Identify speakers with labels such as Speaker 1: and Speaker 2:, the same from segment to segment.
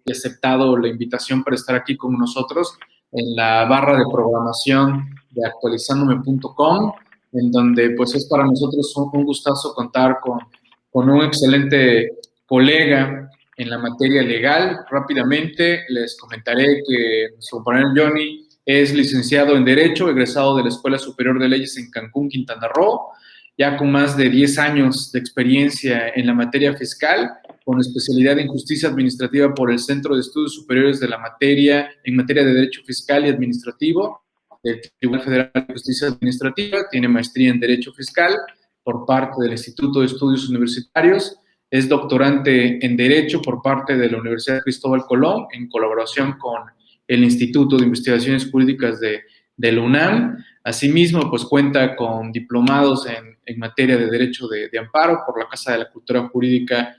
Speaker 1: y aceptado la invitación para estar aquí con nosotros en la barra de programación de actualizandome.com, en donde pues es para nosotros un gustazo contar con un excelente colega en la materia legal. Rápidamente les comentaré que nuestro compañero Johnny es licenciado en Derecho, egresado de la Escuela Superior de Leyes en Cancún, Quintana Roo, ya con más de 10 años de experiencia en la materia fiscal, con especialidad en Justicia Administrativa por el Centro de Estudios Superiores de la Materia, en materia de Derecho Fiscal y Administrativo del Tribunal Federal de Justicia Administrativa. Tiene maestría en Derecho Fiscal por parte del Instituto de Estudios Universitarios. Es doctorante en Derecho por parte de la Universidad Cristóbal Colón, en colaboración con el Instituto de Investigaciones Jurídicas de la UNAM. Asimismo, pues cuenta con diplomados en materia de Derecho de Amparo por la Casa de la Cultura Jurídica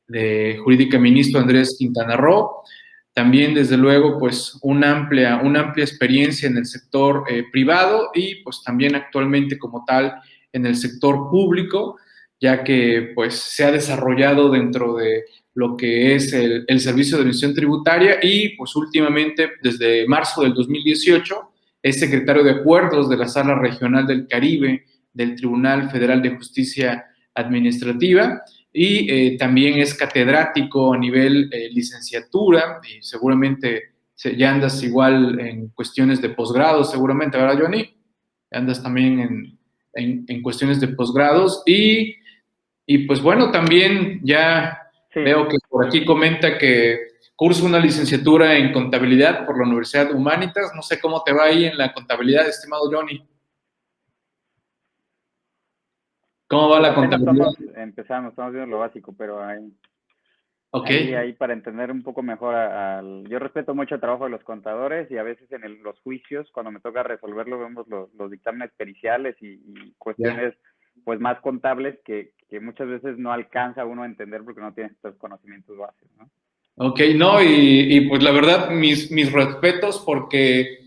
Speaker 1: de Jurídica Ministro Andrés Quintana Roo. También, desde luego, pues una amplia experiencia en el sector privado y pues también actualmente como tal en el sector público, ya que pues se ha desarrollado dentro de lo que es el Servicio de Administración Tributaria y pues últimamente, desde marzo del 2018, es secretario de Acuerdos de la Sala Regional del Caribe del Tribunal Federal de Justicia Administrativa y también es catedrático a nivel licenciatura y seguramente ya andas igual en cuestiones de posgrado, seguramente, ¿verdad, Johnny? Andas también en cuestiones de posgrados y pues bueno, también ya sí. Veo que por aquí comenta que cursa una licenciatura en contabilidad por la Universidad Humanitas. No sé cómo te va ahí en la contabilidad, estimado Johnny. ¿Cómo va la contabilidad?
Speaker 2: Estamos viendo lo básico, pero ahí para entender un poco mejor, yo respeto mucho el trabajo de los contadores y a veces en los juicios, cuando me toca resolverlo, vemos los dictámenes periciales y cuestiones pues más contables que muchas veces no alcanza uno a entender porque no tiene estos conocimientos básicos, ¿no?
Speaker 1: Ok, no, y pues la verdad, mis respetos porque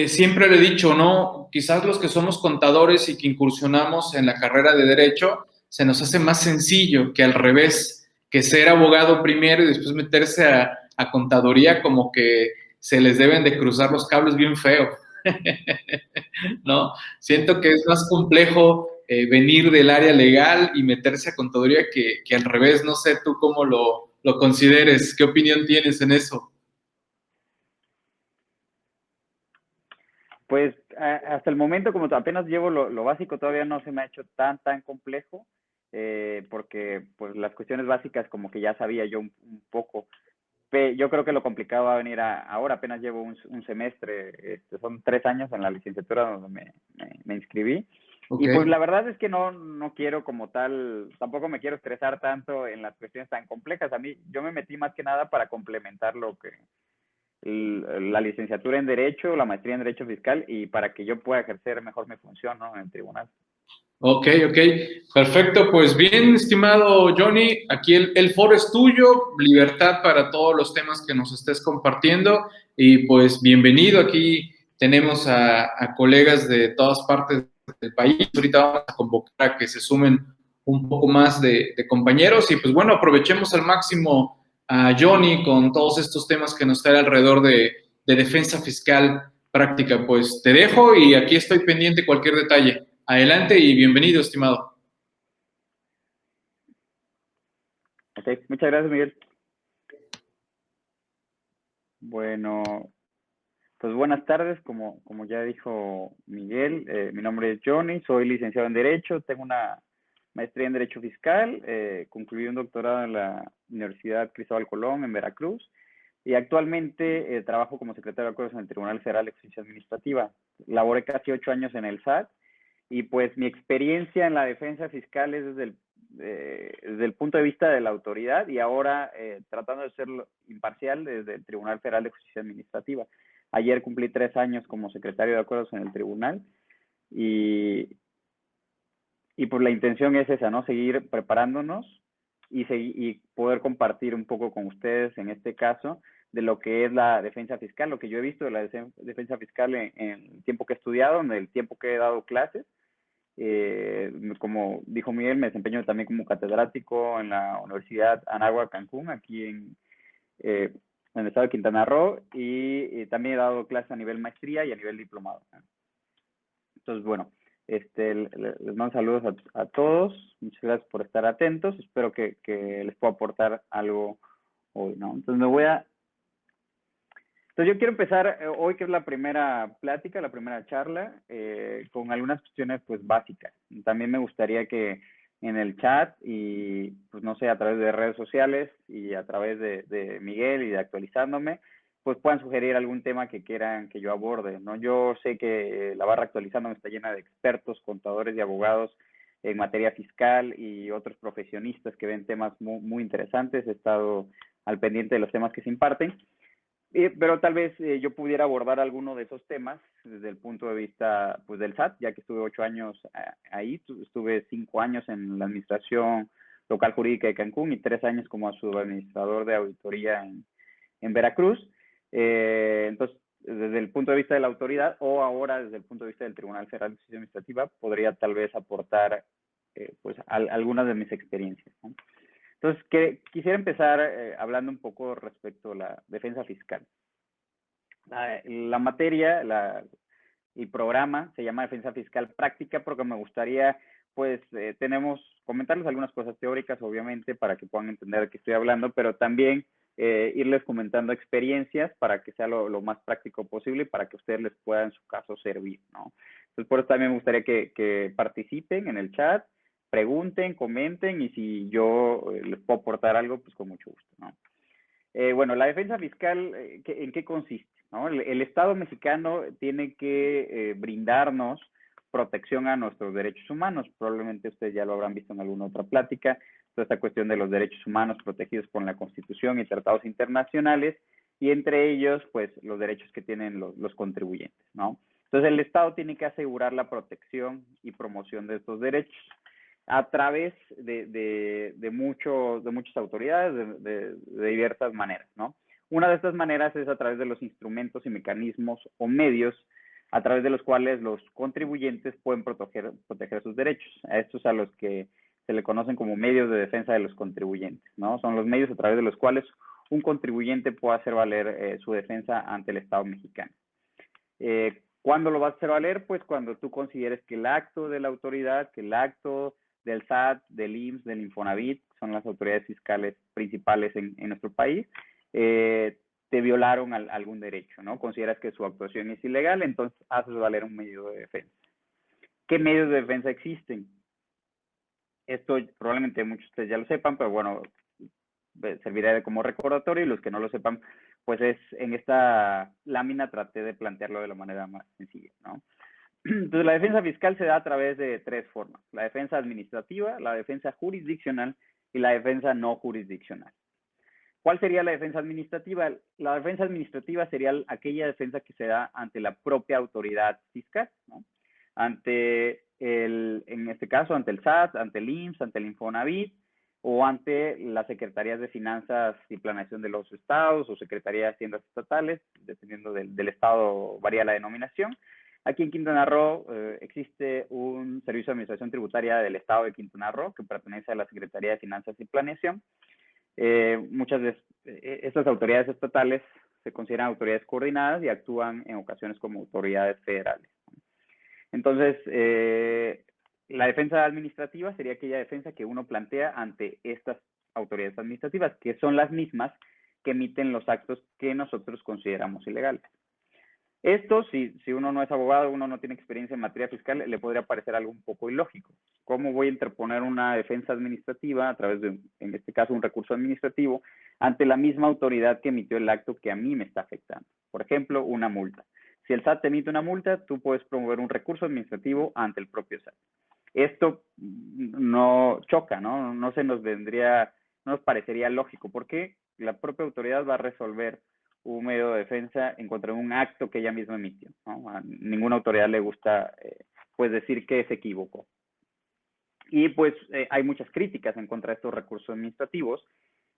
Speaker 1: siempre le he dicho, ¿no? Quizás los que somos contadores y que incursionamos en la carrera de Derecho, se nos hace más sencillo que al revés, que ser abogado primero y después meterse a contaduría, como que se les deben de cruzar los cables bien feo, ¿no? Siento que es más complejo venir del área legal y meterse a contaduría que al revés. No sé tú cómo lo consideres. ¿Qué opinión tienes en eso?
Speaker 2: Pues hasta el momento, como apenas llevo lo básico, todavía no se me ha hecho tan complejo, porque pues las cuestiones básicas como que ya sabía yo un poco. Yo creo que lo complicado va a venir ahora, apenas llevo un semestre, son 3 años en la licenciatura donde me inscribí. Okay. Y pues la verdad es que no quiero como tal, tampoco me quiero estresar tanto en las cuestiones tan complejas. Yo me metí más que nada para complementar la licenciatura en Derecho, la maestría en Derecho Fiscal y para que yo pueda ejercer mejor mi función, ¿no?, en el tribunal.
Speaker 1: Ok, perfecto. Pues bien, estimado Johnny, aquí el foro es tuyo, libertad para todos los temas que nos estés compartiendo y pues bienvenido. Aquí tenemos a colegas de todas partes del país. Ahorita vamos a convocar a que se sumen un poco más de compañeros y pues bueno, aprovechemos al máximo a Johnny con todos estos temas que nos trae alrededor de defensa fiscal práctica. Pues te dejo y aquí estoy pendiente de cualquier detalle. Adelante y bienvenido, estimado.
Speaker 2: Ok, muchas gracias, Miguel. Bueno, pues buenas tardes, como ya dijo Miguel, mi nombre es Johnny, soy licenciado en Derecho, tengo una maestría en Derecho Fiscal, concluí un doctorado en la Universidad Cristóbal Colón en Veracruz y actualmente trabajo como secretario de Acuerdos en el Tribunal Federal de Justicia Administrativa. Laboré casi 8 años en el SAT y pues mi experiencia en la defensa fiscal es desde el punto de vista de la autoridad y ahora tratando de ser imparcial desde el Tribunal Federal de Justicia Administrativa. Ayer cumplí 3 años como secretario de Acuerdos en el tribunal y pues la intención es esa, ¿no? Seguir preparándonos y poder compartir un poco con ustedes en este caso de lo que es la defensa fiscal, lo que yo he visto de la defensa fiscal en el tiempo que he estudiado, en el tiempo que he dado clases. Como dijo Miguel, me desempeño también como catedrático en la Universidad Anáhuac Cancún, aquí en en el estado de Quintana Roo, y también he dado clases a nivel maestría y a nivel diplomado. Entonces, bueno, les mando saludos a todos. Muchas gracias por estar atentos. Espero que les pueda aportar algo hoy, ¿no? Entonces, yo quiero empezar hoy, que es la primera plática, la primera charla, con algunas cuestiones, pues, básicas. También me gustaría que en el chat y, pues, no sé, a través de redes sociales y a través de Miguel y de Actualizándome, pues puedan sugerir algún tema que quieran que yo aborde, ¿no? Yo sé que la barra Actualizándome está llena de expertos, contadores y abogados en materia fiscal y otros profesionistas que ven temas muy, muy interesantes. He estado al pendiente de los temas que se imparten. Pero tal vez yo pudiera abordar alguno de esos temas desde el punto de vista, pues, del SAT, ya que estuve 8 años ahí, estuve 5 años en la administración local jurídica de Cancún y 3 años como subadministrador de auditoría en Veracruz. Entonces, desde el punto de vista de la autoridad, o ahora desde el punto de vista del Tribunal Federal de Justicia Administrativa, podría tal vez aportar pues algunas de mis experiencias, ¿no? Entonces, quisiera empezar hablando un poco respecto a la defensa fiscal. La materia, el programa se llama Defensa Fiscal Práctica, porque me gustaría, pues, comentarles algunas cosas teóricas, obviamente, para que puedan entender de qué estoy hablando, pero también irles comentando experiencias para que sea lo más práctico posible y para que ustedes les pueda, en su caso, servir, ¿no? Entonces, por eso también me gustaría que participen en el chat, pregunten, comenten, y si yo les puedo aportar algo, pues con mucho gusto, ¿no? Bueno, la defensa fiscal, ¿en qué consiste? ¿No? El Estado mexicano tiene que brindarnos protección a nuestros derechos humanos. Probablemente ustedes ya lo habrán visto en alguna otra plática, toda esta cuestión de los derechos humanos protegidos por la Constitución y tratados internacionales, y entre ellos, pues, los derechos que tienen los contribuyentes, ¿no? Entonces, el Estado tiene que asegurar la protección y promoción de estos derechos a través de muchas autoridades, de diversas maneras, ¿no? Una de estas maneras es a través de los instrumentos y mecanismos o medios a través de los cuales los contribuyentes pueden proteger sus derechos. A estos a los que se le conocen como medios de defensa de los contribuyentes, ¿no? Son los medios a través de los cuales un contribuyente puede hacer valer su defensa ante el Estado mexicano. ¿Cuándo lo vas a hacer valer? Pues cuando tú consideres que el acto de la autoridad, que el acto del SAT, del IMSS, del Infonavit, son las autoridades fiscales principales en nuestro país, te violaron algún derecho, ¿no? Consideras que su actuación es ilegal, entonces haces valer un medio de defensa. ¿Qué medios de defensa existen? Esto probablemente muchos de ustedes ya lo sepan, pero bueno, servirá como recordatorio, y los que no lo sepan, pues en esta lámina traté de plantearlo de la manera más sencilla, ¿no? Entonces, la defensa fiscal se da a través de 3 formas: la defensa administrativa, la defensa jurisdiccional y la defensa no jurisdiccional. ¿Cuál sería la defensa administrativa? La defensa administrativa sería aquella defensa que se da ante la propia autoridad fiscal, ¿no? En este caso, ante el SAT, ante el IMSS, ante el Infonavit, o ante las secretarías de finanzas y planeación de los estados o secretarías de haciendas estatales, dependiendo del estado, varía la denominación. Aquí en Quintana Roo existe un servicio de administración tributaria del estado de Quintana Roo que pertenece a la Secretaría de Finanzas y Planeación. Muchas de estas autoridades estatales se consideran autoridades coordinadas y actúan en ocasiones como autoridades federales. Entonces, la defensa administrativa sería aquella defensa que uno plantea ante estas autoridades administrativas, que son las mismas que emiten los actos que nosotros consideramos ilegales. Esto, si uno no es abogado, uno no tiene experiencia en materia fiscal, le podría parecer algo un poco ilógico. ¿Cómo voy a interponer una defensa administrativa a través de, en este caso, un recurso administrativo ante la misma autoridad que emitió el acto que a mí me está afectando? Por ejemplo, una multa. Si el SAT te emite una multa, tú puedes promover un recurso administrativo ante el propio SAT. Esto no choca, ¿no? No nos parecería lógico, porque la propia autoridad va a resolver un medio de defensa en contra de un acto que ella misma emitió, ¿no? A ninguna autoridad le gusta pues decir que se equivocó. Y pues hay muchas críticas en contra de estos recursos administrativos,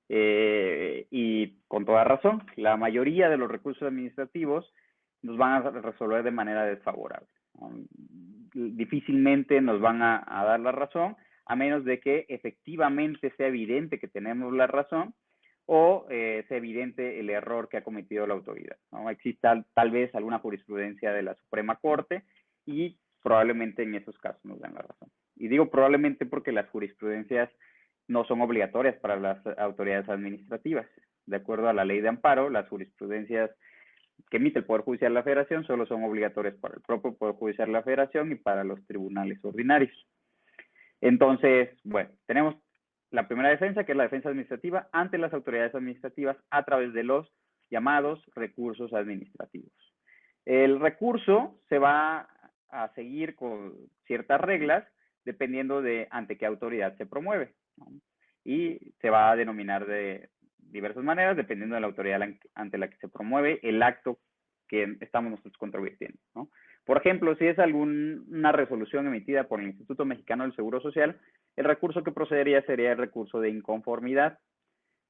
Speaker 2: y con toda razón. La mayoría de los recursos administrativos nos van a resolver de manera desfavorable. Difícilmente nos van a dar la razón, a menos de que efectivamente sea evidente que tenemos la razón, o es evidente el error que ha cometido la autoridad, ¿no? Exista tal vez alguna jurisprudencia de la Suprema Corte y probablemente en esos casos nos den la razón. Y digo probablemente porque las jurisprudencias no son obligatorias para las autoridades administrativas. De acuerdo a la ley de amparo, las jurisprudencias que emite el Poder Judicial de la Federación solo son obligatorias para el propio Poder Judicial de la Federación y para los tribunales ordinarios. Entonces, bueno, tenemos la primera defensa, que es la defensa administrativa ante las autoridades administrativas a través de los llamados recursos administrativos. El recurso se va a seguir con ciertas reglas dependiendo de ante qué autoridad se promueve, ¿no? Y se va a denominar de diversas maneras dependiendo de la autoridad ante la que se promueve el acto que estamos nosotros controvirtiendo, ¿no? Por ejemplo, si es alguna resolución emitida por el Instituto Mexicano del Seguro Social, el recurso que procedería sería el recurso de inconformidad,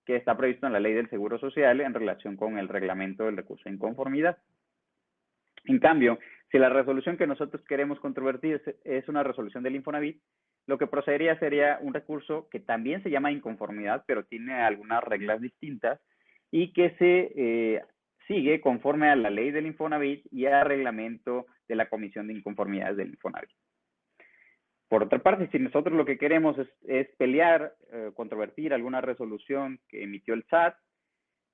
Speaker 2: que está previsto en la Ley del Seguro Social en relación con el reglamento del recurso de inconformidad. En cambio, si la resolución que nosotros queremos controvertir es una resolución del Infonavit, lo que procedería sería un recurso que también se llama inconformidad, pero tiene algunas reglas distintas y que se sigue conforme a la ley del Infonavit y al reglamento de la Comisión de Inconformidades del Infonavit. Por otra parte, si nosotros lo que queremos es pelear, controvertir alguna resolución que emitió el SAT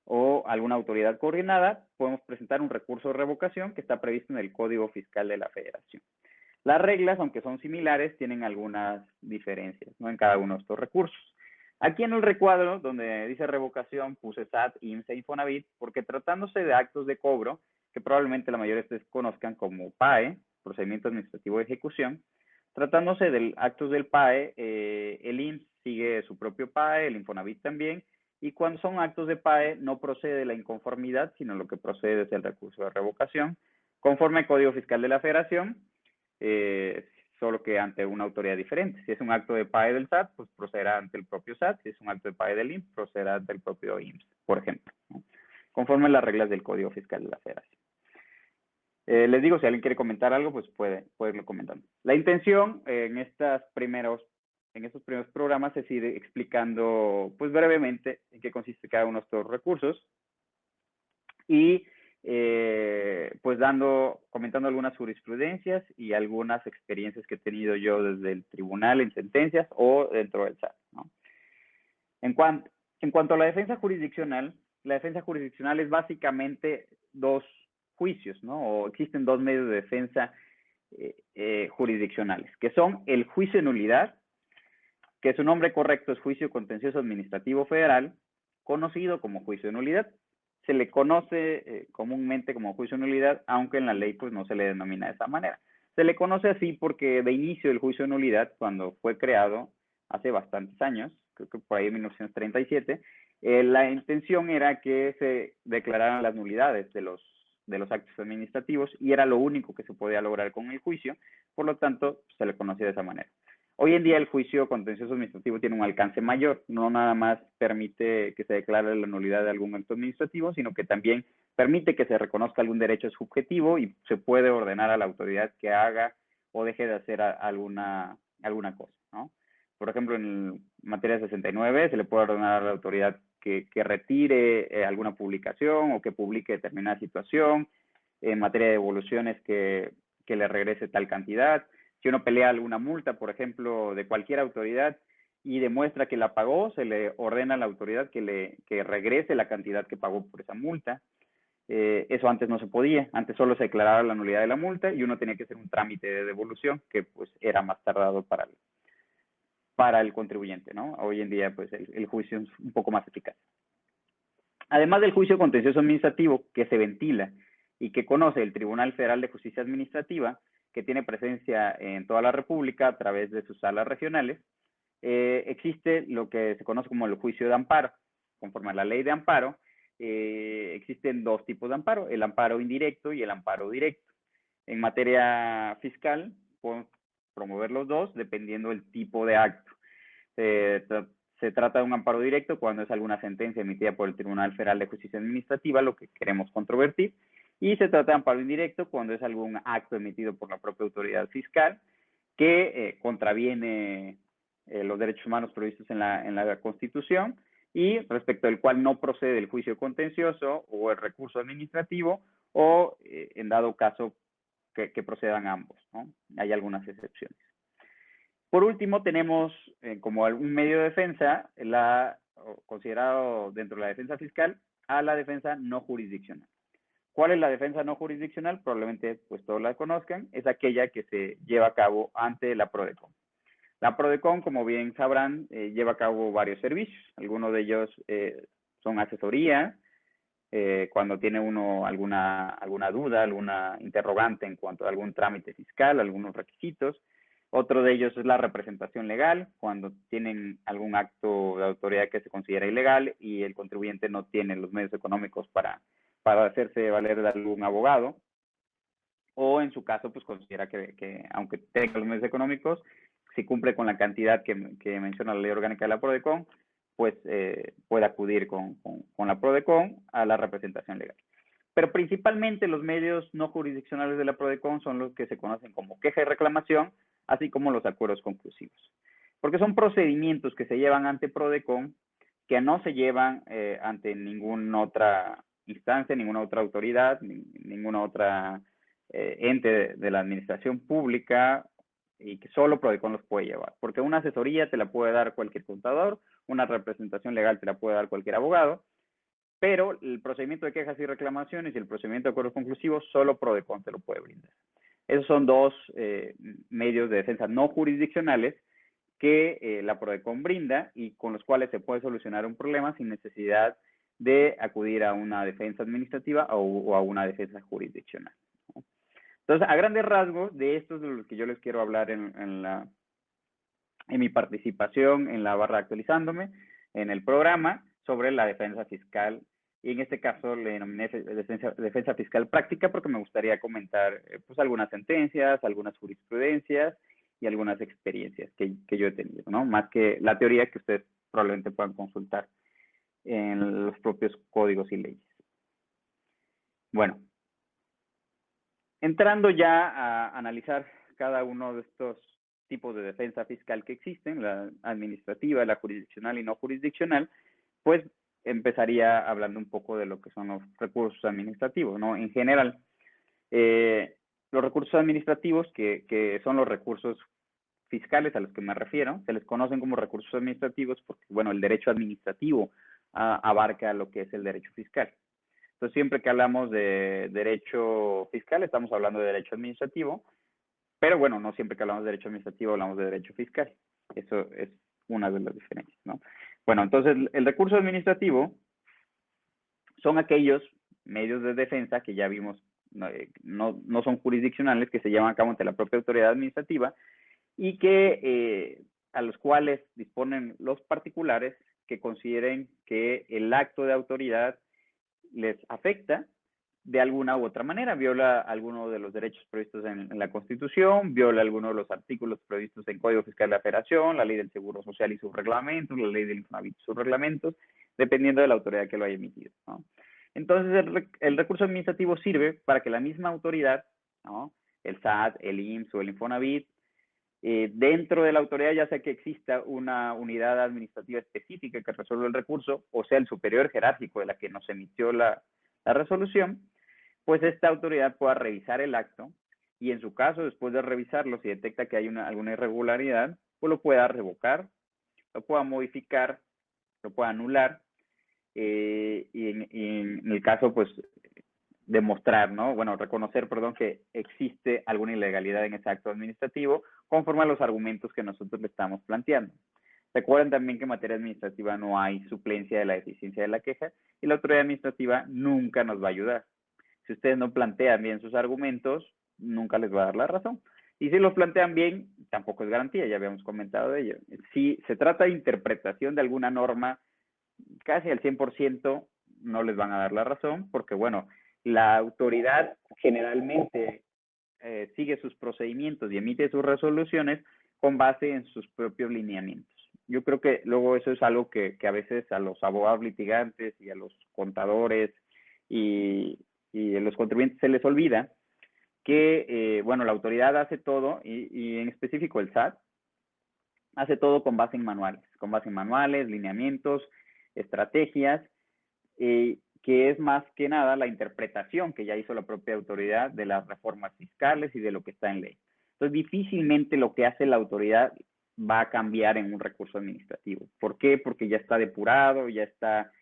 Speaker 2: o alguna autoridad coordinada, podemos presentar un recurso de revocación que está previsto en el Código Fiscal de la Federación. Las reglas, aunque son similares, tienen algunas diferencias, ¿no?, en cada uno de estos recursos. Aquí en el recuadro, donde dice revocación, puse SAT, IMSS e Infonavit, porque tratándose de actos de cobro, que probablemente la mayoría de ustedes conozcan como PAE, Procedimiento Administrativo de Ejecución, tratándose de actos del PAE, el IMSS sigue su propio PAE, el Infonavit también, y cuando son actos de PAE no procede la inconformidad, sino lo que procede es el recurso de revocación, conforme al Código Fiscal de la Federación, solo que ante una autoridad diferente. Si es un acto de PAE del SAT, pues procederá ante el propio SAT. Si es un acto de PAE del IMSS, procederá ante el propio IMSS, por ejemplo, ¿no?, conforme a las reglas del Código Fiscal de la Federación. Les digo, si alguien quiere comentar algo, pues puede irlo comentando. La intención en estos primeros programas es ir explicando, pues brevemente, en qué consiste cada uno de estos recursos y pues comentando algunas jurisprudencias y algunas experiencias que he tenido yo desde el tribunal en sentencias o dentro del SAT, ¿no? En cuanto a la defensa jurisdiccional es básicamente dos juicios, ¿no? O existen dos medios de defensa jurisdiccionales, que son el juicio de nulidad, que su nombre correcto es Juicio Contencioso Administrativo Federal, conocido como juicio de nulidad. Se le conoce comúnmente como juicio de nulidad, aunque en la ley pues no se le denomina de esa manera. Se le conoce así porque de inicio el juicio de nulidad, cuando fue creado hace bastantes años, creo que por ahí en 1937, la intención era que se declararan las nulidades de los actos administrativos y era lo único que se podía lograr con el juicio, por lo tanto se le conocía de esa manera. Hoy en día el juicio contencioso administrativo tiene un alcance mayor, no nada más permite que se declare la nulidad de algún acto administrativo, sino que también permite que se reconozca algún derecho subjetivo y se puede ordenar a la autoridad que haga o deje de hacer alguna cosa, ¿no? Por ejemplo, en materia 69 se le puede ordenar a la autoridad que retire alguna publicación o que publique determinada situación. En materia de devoluciones, que le regrese tal cantidad. Si uno pelea alguna multa, por ejemplo, de cualquier autoridad y demuestra que la pagó, se le ordena a la autoridad que regrese la cantidad que pagó por esa multa. Eso antes no se podía. Antes solo se declaraba la nulidad de la multa y uno tenía que hacer un trámite de devolución que pues era más tardado para el contribuyente, ¿no? Hoy en día pues el juicio es un poco más eficaz. Además del juicio contencioso administrativo que se ventila y que conoce el Tribunal Federal de Justicia Administrativa, que tiene presencia en toda la República a través de sus salas regionales, existe lo que se conoce como el juicio de amparo. Conforme a la ley de amparo, existen dos tipos de amparo, el amparo indirecto y el amparo directo. En materia fiscal, podemos promover los dos dependiendo del tipo de acto. Se trata de un amparo directo cuando es alguna sentencia emitida por el Tribunal Federal de Justicia Administrativa, lo que queremos controvertir. Y se trata de amparo indirecto cuando es algún acto emitido por la propia autoridad fiscal que contraviene los derechos humanos previstos en la Constitución y respecto del cual no procede el juicio contencioso o el recurso administrativo, o en dado caso que procedan ambos, ¿no? Hay algunas excepciones. Por último, tenemos como un medio de defensa, considerado dentro de la defensa fiscal, a la defensa no jurisdiccional. ¿Cuál es la defensa no jurisdiccional? Probablemente pues todos la conozcan. Es aquella que se lleva a cabo ante la PRODECON. La PRODECON, como bien sabrán, lleva a cabo varios servicios. Algunos de ellos son asesoría, cuando tiene uno alguna duda, alguna interrogante en cuanto a algún trámite fiscal, algunos requisitos. Otro de ellos es la representación legal, cuando tienen algún acto de autoridad que se considera ilegal y el contribuyente no tiene los medios económicos para hacerse valer de algún abogado. O en su caso, pues considera que aunque tenga los medios económicos, si cumple con la cantidad que menciona la ley orgánica de la PRODECON, pues puede acudir con la PRODECON a la representación legal. Pero principalmente los medios no jurisdiccionales de la PRODECON son los que se conocen como queja y reclamación, así como los acuerdos conclusivos. Porque son procedimientos que se llevan ante PRODECON que no se llevan ante ninguna otra instancia, ninguna otra autoridad, ninguna otra ente de la administración pública, y que solo PRODECON los puede llevar. Porque una asesoría te la puede dar cualquier contador, una representación legal te la puede dar cualquier abogado, pero el procedimiento de quejas y reclamaciones y el procedimiento de acuerdos conclusivos solo PRODECON te lo puede brindar. Esos son dos medios de defensa no jurisdiccionales que la PRODECON brinda y con los cuales se puede solucionar un problema sin necesidad de acudir a una defensa administrativa o a una defensa jurisdiccional. Entonces, a grandes rasgos, de estos de los que yo les quiero hablar en mi participación en la barra actualizándome, en el programa, sobre la defensa fiscal. Y en este caso le denominé defensa fiscal práctica porque me gustaría comentar pues algunas sentencias, algunas jurisprudencias y algunas experiencias que yo he tenido, ¿no? Más que la teoría que ustedes probablemente puedan consultar en los propios códigos y leyes. Bueno, entrando ya a analizar cada uno de estos tipos de defensa fiscal que existen, la administrativa, la jurisdiccional y no jurisdiccional, pues empezaría hablando un poco de lo que son los recursos administrativos, ¿no? En general, los recursos administrativos, que son los recursos fiscales a los que me refiero, se les conocen como recursos administrativos porque, bueno, el derecho administrativo abarca lo que es el derecho fiscal. Entonces, siempre que hablamos de derecho fiscal, estamos hablando de derecho administrativo, pero bueno, no siempre que hablamos de derecho administrativo hablamos de derecho fiscal. Eso es una de las diferencias, ¿no? Bueno, entonces, el recurso administrativo son aquellos medios de defensa que ya vimos no son jurisdiccionales, que se llevan a cabo ante la propia autoridad administrativa y que a los cuales disponen los particulares que consideren que el acto de autoridad les afecta de alguna u otra manera, viola alguno de los derechos previstos en la Constitución, viola alguno de los artículos previstos en Código Fiscal de la Federación, la Ley del Seguro Social y sus reglamentos, la Ley del Infonavit y sus reglamentos, dependiendo de la autoridad que lo haya emitido, ¿no? Entonces, el recurso administrativo sirve para que la misma autoridad, ¿no? El SAT, el IMSS o el Infonavit, dentro de la autoridad, ya sea que exista una unidad administrativa específica que resuelva el recurso, o sea, el superior jerárquico de la que nos emitió la resolución, pues esta autoridad pueda revisar el acto y en su caso, después de revisarlo, si detecta que hay alguna irregularidad, pues lo pueda revocar, lo pueda modificar, lo pueda anular y en el caso, pues, demostrar, ¿no? Bueno, reconocer, perdón, que existe alguna ilegalidad en ese acto administrativo conforme a los argumentos que nosotros le estamos planteando. Recuerden también que en materia administrativa no hay suplencia de la deficiencia de la queja y la autoridad administrativa nunca nos va a ayudar. Si ustedes no plantean bien sus argumentos, nunca les va a dar la razón. Y si los plantean bien, tampoco es garantía, ya habíamos comentado de ello. Si se trata de interpretación de alguna norma, casi al 100% no les van a dar la razón, porque, bueno, la autoridad generalmente sigue sus procedimientos y emite sus resoluciones con base en sus propios lineamientos. Yo creo que luego eso es algo que a veces a los abogados litigantes y a los contadores y a los contribuyentes se les olvida que, bueno, la autoridad hace todo y en específico el SAT hace todo con base en manuales, lineamientos estrategias, que es más que nada la interpretación que ya hizo la propia autoridad de las reformas fiscales y de lo que está en ley. Entonces, difícilmente lo que hace la autoridad va a cambiar en un recurso administrativo. ¿Por qué? Porque ya está depurado, ya está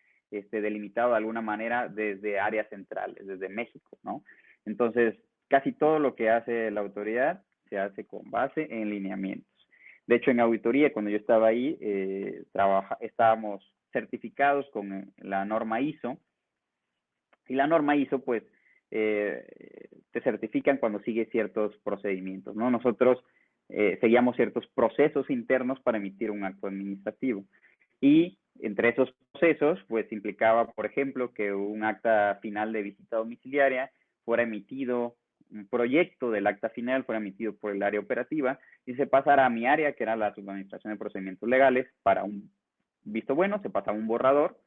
Speaker 2: delimitado de alguna manera desde áreas centrales, desde México, ¿no? Entonces, casi todo lo que hace la autoridad se hace con base en lineamientos. De hecho, en auditoría, cuando yo estaba ahí, estábamos certificados con la norma ISO, y la norma ISO, pues, te certifican cuando sigues ciertos procedimientos, ¿no? Nosotros seguíamos ciertos procesos internos para emitir un acto administrativo. Y entre esos procesos, pues, implicaba, por ejemplo, que un acta final de visita domiciliaria fuera emitido, un proyecto del acta final fuera emitido por el área operativa y se pasara a mi área, que era la subadministración de procedimientos legales, para un visto bueno, se pasaba un borrador.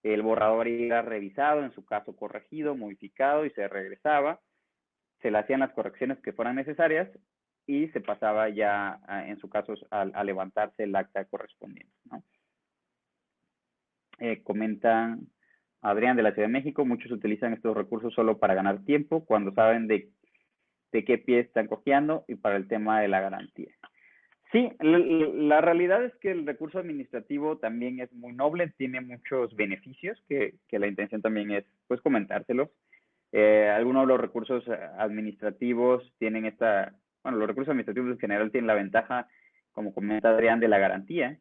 Speaker 2: El borrador era revisado, en su caso corregido, modificado y se regresaba. Se le hacían las correcciones que fueran necesarias y se pasaba ya, en su caso, a levantarse el acta correspondiente, ¿no? Comenta Adrián de la Ciudad de México, muchos utilizan estos recursos solo para ganar tiempo cuando saben de qué pie están cojeando y para el tema de la garantía. Sí, la realidad es que el recurso administrativo también es muy noble, tiene muchos beneficios que la intención también es, pues, comentárselos. Algunos de los recursos administrativos tienen los recursos administrativos en general tienen la ventaja, como comenta Adrián, de la garantía.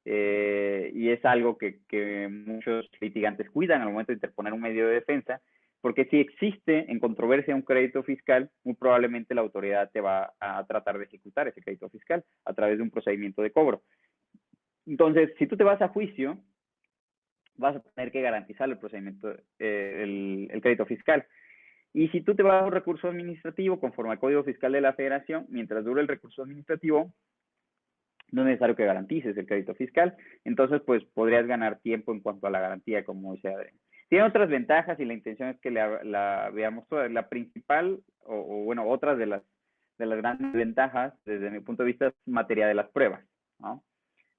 Speaker 2: Y es algo que muchos litigantes cuidan al momento de interponer un medio de defensa, porque si existe en controversia un crédito fiscal, muy probablemente la autoridad te va a tratar de ejecutar ese crédito fiscal a través de un procedimiento de cobro. Entonces, si tú te vas a juicio, vas a tener que garantizar el procedimiento, el crédito fiscal. Y si tú te vas a un recurso administrativo, conforme al Código Fiscal de la Federación, mientras dure el recurso administrativo, no es necesario que garantices el crédito fiscal. Entonces, pues, podrías ganar tiempo en cuanto a la garantía, como dice Adrián. Tiene otras ventajas y la intención es que la veamos todas. La principal, bueno, otras de las grandes ventajas, desde mi punto de vista, es materia de las pruebas, ¿no?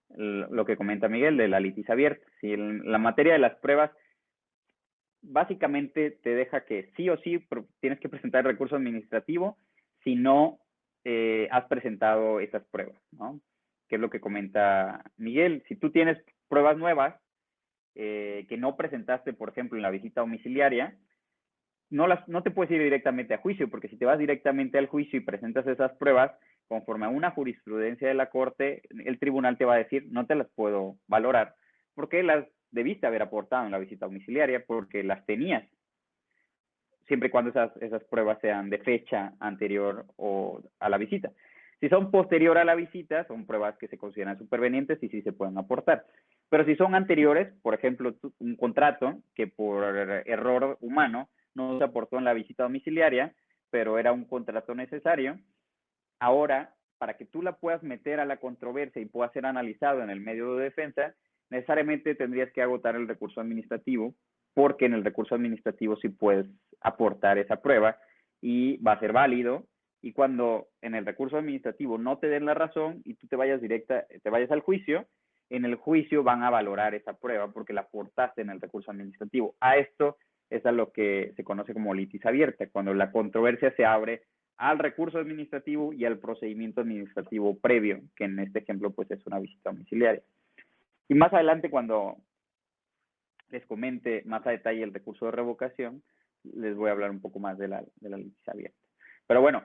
Speaker 2: Lo que comenta Miguel de la litis abierta. Si la materia de las pruebas básicamente te deja que sí o sí tienes que presentar el recurso administrativo si no has presentado esas pruebas, ¿no? Que es lo que comenta Miguel. Si tú tienes pruebas nuevas que no presentaste, por ejemplo, en la visita domiciliaria, no te puedes ir directamente a juicio, porque si te vas directamente al juicio y presentas esas pruebas, conforme a una jurisprudencia de la Corte, el tribunal te va a decir, no te las puedo valorar, porque las debiste haber aportado en la visita domiciliaria, porque las tenías, siempre y cuando esas pruebas sean de fecha anterior o a la visita. Si son posterior a la visita, son pruebas que se consideran supervenientes y sí se pueden aportar. Pero si son anteriores, por ejemplo, un contrato que por error humano no se aportó en la visita domiciliaria, pero era un contrato necesario, ahora, para que tú la puedas meter a la controversia y pueda ser analizado en el medio de defensa, necesariamente tendrías que agotar el recurso administrativo, porque en el recurso administrativo sí puedes aportar esa prueba y va a ser válido. Y cuando en el recurso administrativo no te den la razón y tú te vayas al juicio, en el juicio van a valorar esa prueba porque la aportaste en el recurso administrativo. A esto es a lo que se conoce como litis abierta, cuando la controversia se abre al recurso administrativo y al procedimiento administrativo previo, que en este ejemplo pues es una visita domiciliaria. Y más adelante, cuando les comente más a detalle el recurso de revocación, les voy a hablar un poco más de la litis abierta. Pero bueno,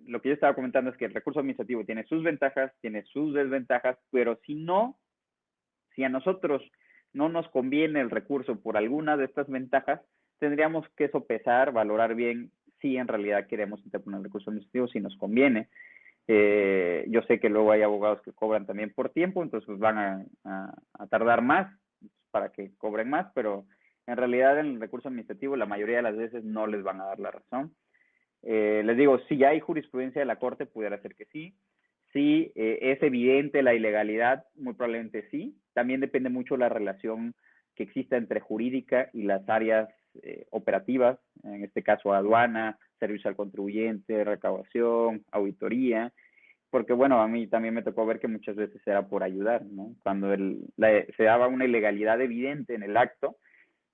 Speaker 2: lo que yo estaba comentando es que el recurso administrativo tiene sus ventajas, tiene sus desventajas, pero si a nosotros no nos conviene el recurso por alguna de estas ventajas, tendríamos que sopesar, valorar bien si en realidad queremos interponer el recurso administrativo, si nos conviene. Yo sé que luego hay abogados que cobran también por tiempo, entonces pues van a tardar más para que cobren más, pero en realidad en el recurso administrativo la mayoría de las veces no les van a dar la razón. Les digo, si ya hay jurisprudencia de la Corte, pudiera ser que sí. Si es evidente la ilegalidad, muy probablemente sí. También depende mucho la relación que exista entre jurídica y las áreas operativas, en este caso aduana, servicio al contribuyente, recaudación, auditoría. porque bueno, a mí también me tocó ver que muchas veces era por ayudar, ¿no? Cuando se daba una ilegalidad evidente en el acto,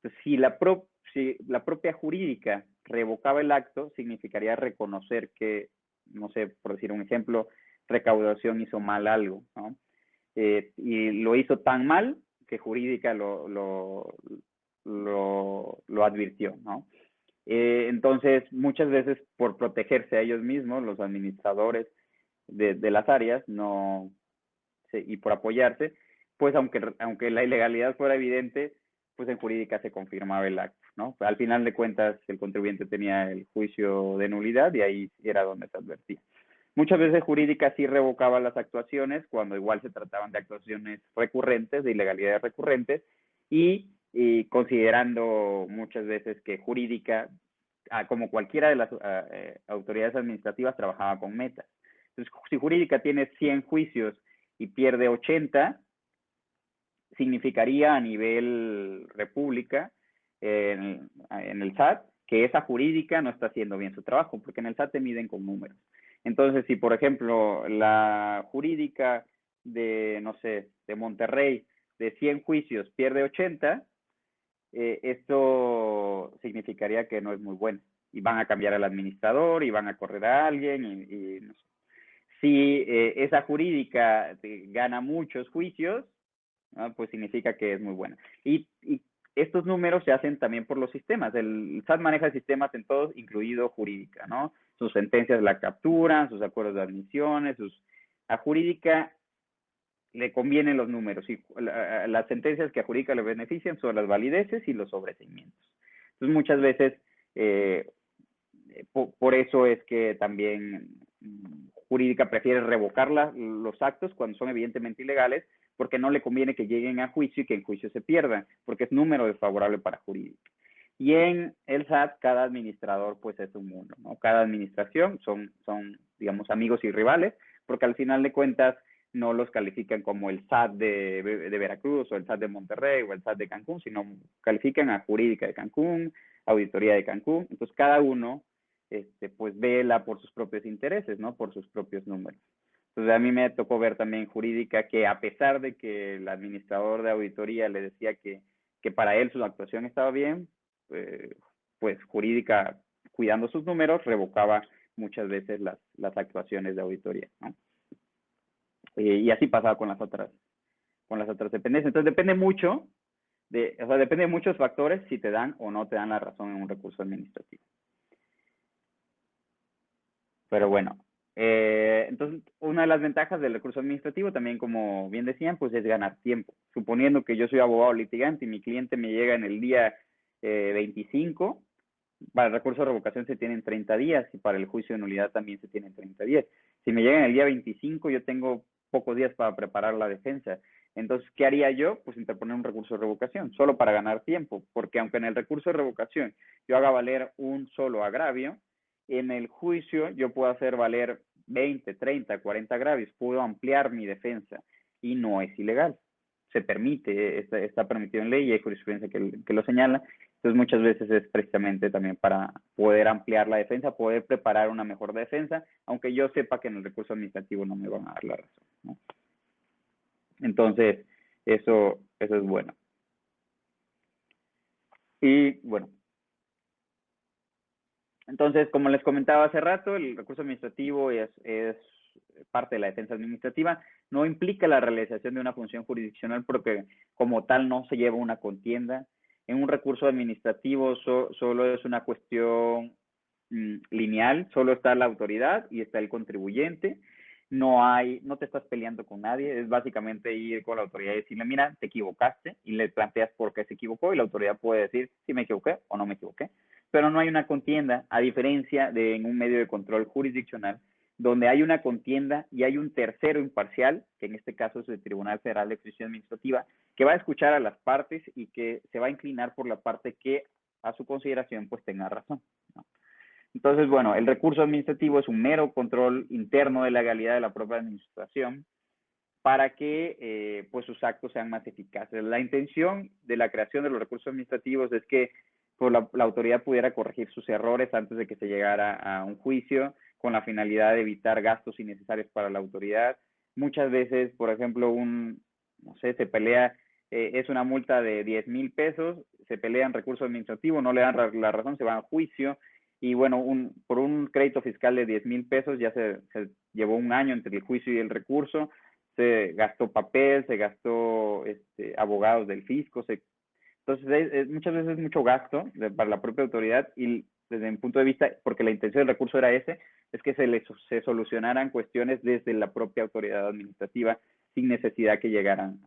Speaker 2: pues si la propia jurídica revocaba el acto, significaría reconocer que, no sé, por decir un ejemplo, recaudación hizo mal algo, ¿no? Y lo hizo tan mal que jurídica lo advirtió, ¿no? Entonces, muchas veces por protegerse a ellos mismos, los administradores de las áreas, no, y por apoyarse, pues aunque la ilegalidad fuera evidente, pues en jurídica se confirmaba el acto, ¿no? Al final de cuentas, el contribuyente tenía el juicio de nulidad y ahí era donde se advertía. Muchas veces jurídica sí revocaba las actuaciones cuando igual se trataban de actuaciones recurrentes, de ilegalidades recurrentes, y considerando muchas veces que jurídica, como cualquiera de las autoridades administrativas, trabajaba con metas. Entonces, si jurídica tiene 100 juicios y pierde 80, significaría a nivel república, en el SAT, que esa jurídica no está haciendo bien su trabajo, porque en el SAT te miden con números. Entonces, si por ejemplo la jurídica de, no sé, de Monterrey, de 100 juicios pierde 80, esto significaría que no es muy buena. Y van a cambiar al administrador y van a correr a alguien y no sé. Si esa jurídica gana muchos juicios, ¿no? Pues significa que es muy buena. Y estos números se hacen también por los sistemas. El SAT maneja sistemas en todos, incluido jurídica, ¿no? Sus sentencias la capturan, sus acuerdos de admisiones, a jurídica le convienen los números. Y las sentencias que a jurídica le benefician son las valideces y los sobreseimientos. Entonces, muchas veces, por eso es que también jurídica prefiere revocar los actos cuando son evidentemente ilegales, porque no le conviene que lleguen a juicio y que en juicio se pierdan, porque es número desfavorable para jurídica. Y en el SAT, cada administrador pues es un mundo, ¿no? Cada administración son, digamos, amigos y rivales, porque al final de cuentas no los califican como el SAT de Veracruz o el SAT de Monterrey o el SAT de Cancún, sino califican a jurídica de Cancún, auditoría de Cancún. Entonces cada uno pues vela por sus propios intereses, ¿no? Por sus propios números. Entonces a mí me tocó ver también jurídica que a pesar de que el administrador de auditoría le decía que para él su actuación estaba bien, pues jurídica, cuidando sus números, revocaba muchas veces las actuaciones de auditoría, ¿no? Y así pasaba con las otras dependencias. Entonces depende mucho depende de muchos factores si te dan o no te dan la razón en un recurso administrativo. Pero bueno, entonces una de las ventajas del recurso administrativo también, como bien decían, pues es ganar tiempo. Suponiendo que yo soy abogado litigante y mi cliente me llega en el día 25, para el recurso de revocación se tienen 30 días y para el juicio de nulidad también se tienen 30 días. Si me llega en el día 25, yo tengo pocos días para preparar la defensa. Entonces, ¿qué haría yo? Pues interponer un recurso de revocación, solo para ganar tiempo, porque aunque en el recurso de revocación yo haga valer un solo agravio, en el juicio yo puedo hacer valer 20, 30, 40 agravios, puedo ampliar mi defensa y no es ilegal. Se permite, está permitido en ley y hay jurisprudencia que lo señala. Entonces muchas veces es precisamente también para poder ampliar la defensa, poder preparar una mejor defensa, aunque yo sepa que en el recurso administrativo no me van a dar la razón, ¿no? Entonces, eso es bueno. Y bueno, entonces, como les comentaba hace rato, el recurso administrativo es parte de la defensa administrativa. No implica la realización de una función jurisdiccional porque como tal no se lleva una contienda. En un recurso administrativo solo es una cuestión lineal, solo está la autoridad y está el contribuyente. No te estás peleando con nadie, es básicamente ir con la autoridad y decirle, mira, te equivocaste, y le planteas por qué se equivocó y la autoridad puede decir si me equivoqué o no me equivoqué. Pero no hay una contienda, a diferencia de en un medio de control jurisdiccional, donde hay una contienda y hay un tercero imparcial, que en este caso es el Tribunal Federal de Justicia Administrativa, que va a escuchar a las partes y que se va a inclinar por la parte que a su consideración pues tenga razón, ¿no? Entonces, bueno, el recurso administrativo es un mero control interno de la legalidad de la propia administración para que pues sus actos sean más eficaces. La intención de la creación de los recursos administrativos es que pues, la autoridad pudiera corregir sus errores antes de que se llegara a un juicio, con la finalidad de evitar gastos innecesarios para la autoridad. Muchas veces, por ejemplo, no sé, se pelea, es una multa de 10,000 pesos, se pelean recurso administrativo, no le dan la razón, se va a juicio, y bueno, por un crédito fiscal de 10,000 pesos ya se llevó un año entre el juicio y el recurso, se gastó papel, se gastó abogados del fisco, entonces muchas veces es mucho gasto para la propia autoridad, y desde mi punto de vista, porque la intención del recurso era ese, es que se solucionaran cuestiones desde la propia autoridad administrativa sin necesidad que llegaran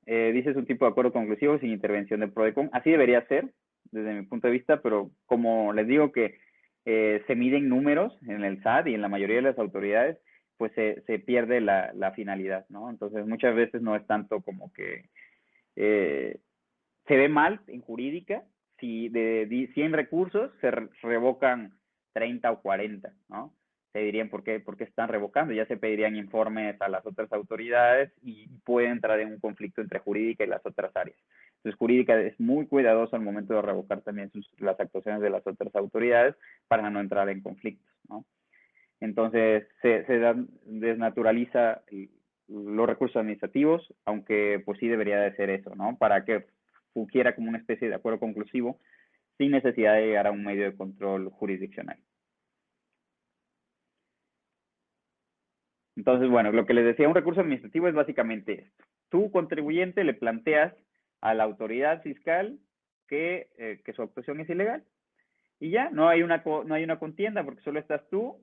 Speaker 2: dice, es un tipo de acuerdo conclusivo sin intervención del PRODECON. Así debería ser, desde mi punto de vista, pero como les digo que se miden números en el SAT y en la mayoría de las autoridades, pues se pierde la finalidad, ¿no? Entonces, muchas veces no es tanto como que se ve mal en jurídica si de 100 recursos se revocan 30 o 40, ¿no? Se dirían por qué están revocando, ya se pedirían informes a las otras autoridades y puede entrar en un conflicto entre jurídica y las otras áreas. Entonces, jurídica es muy cuidadoso al momento de revocar también las actuaciones de las otras autoridades para no entrar en conflictos, ¿no? Entonces, se desnaturaliza los recursos administrativos, aunque pues sí debería de ser eso, ¿no? Para que fungiera como una especie de acuerdo conclusivo sin necesidad de llegar a un medio de control jurisdiccional. Entonces, bueno, lo que les decía, un recurso administrativo es básicamente esto. Tú, contribuyente, le planteas a la autoridad fiscal que su actuación es ilegal. Y ya, no hay una contienda porque solo estás tú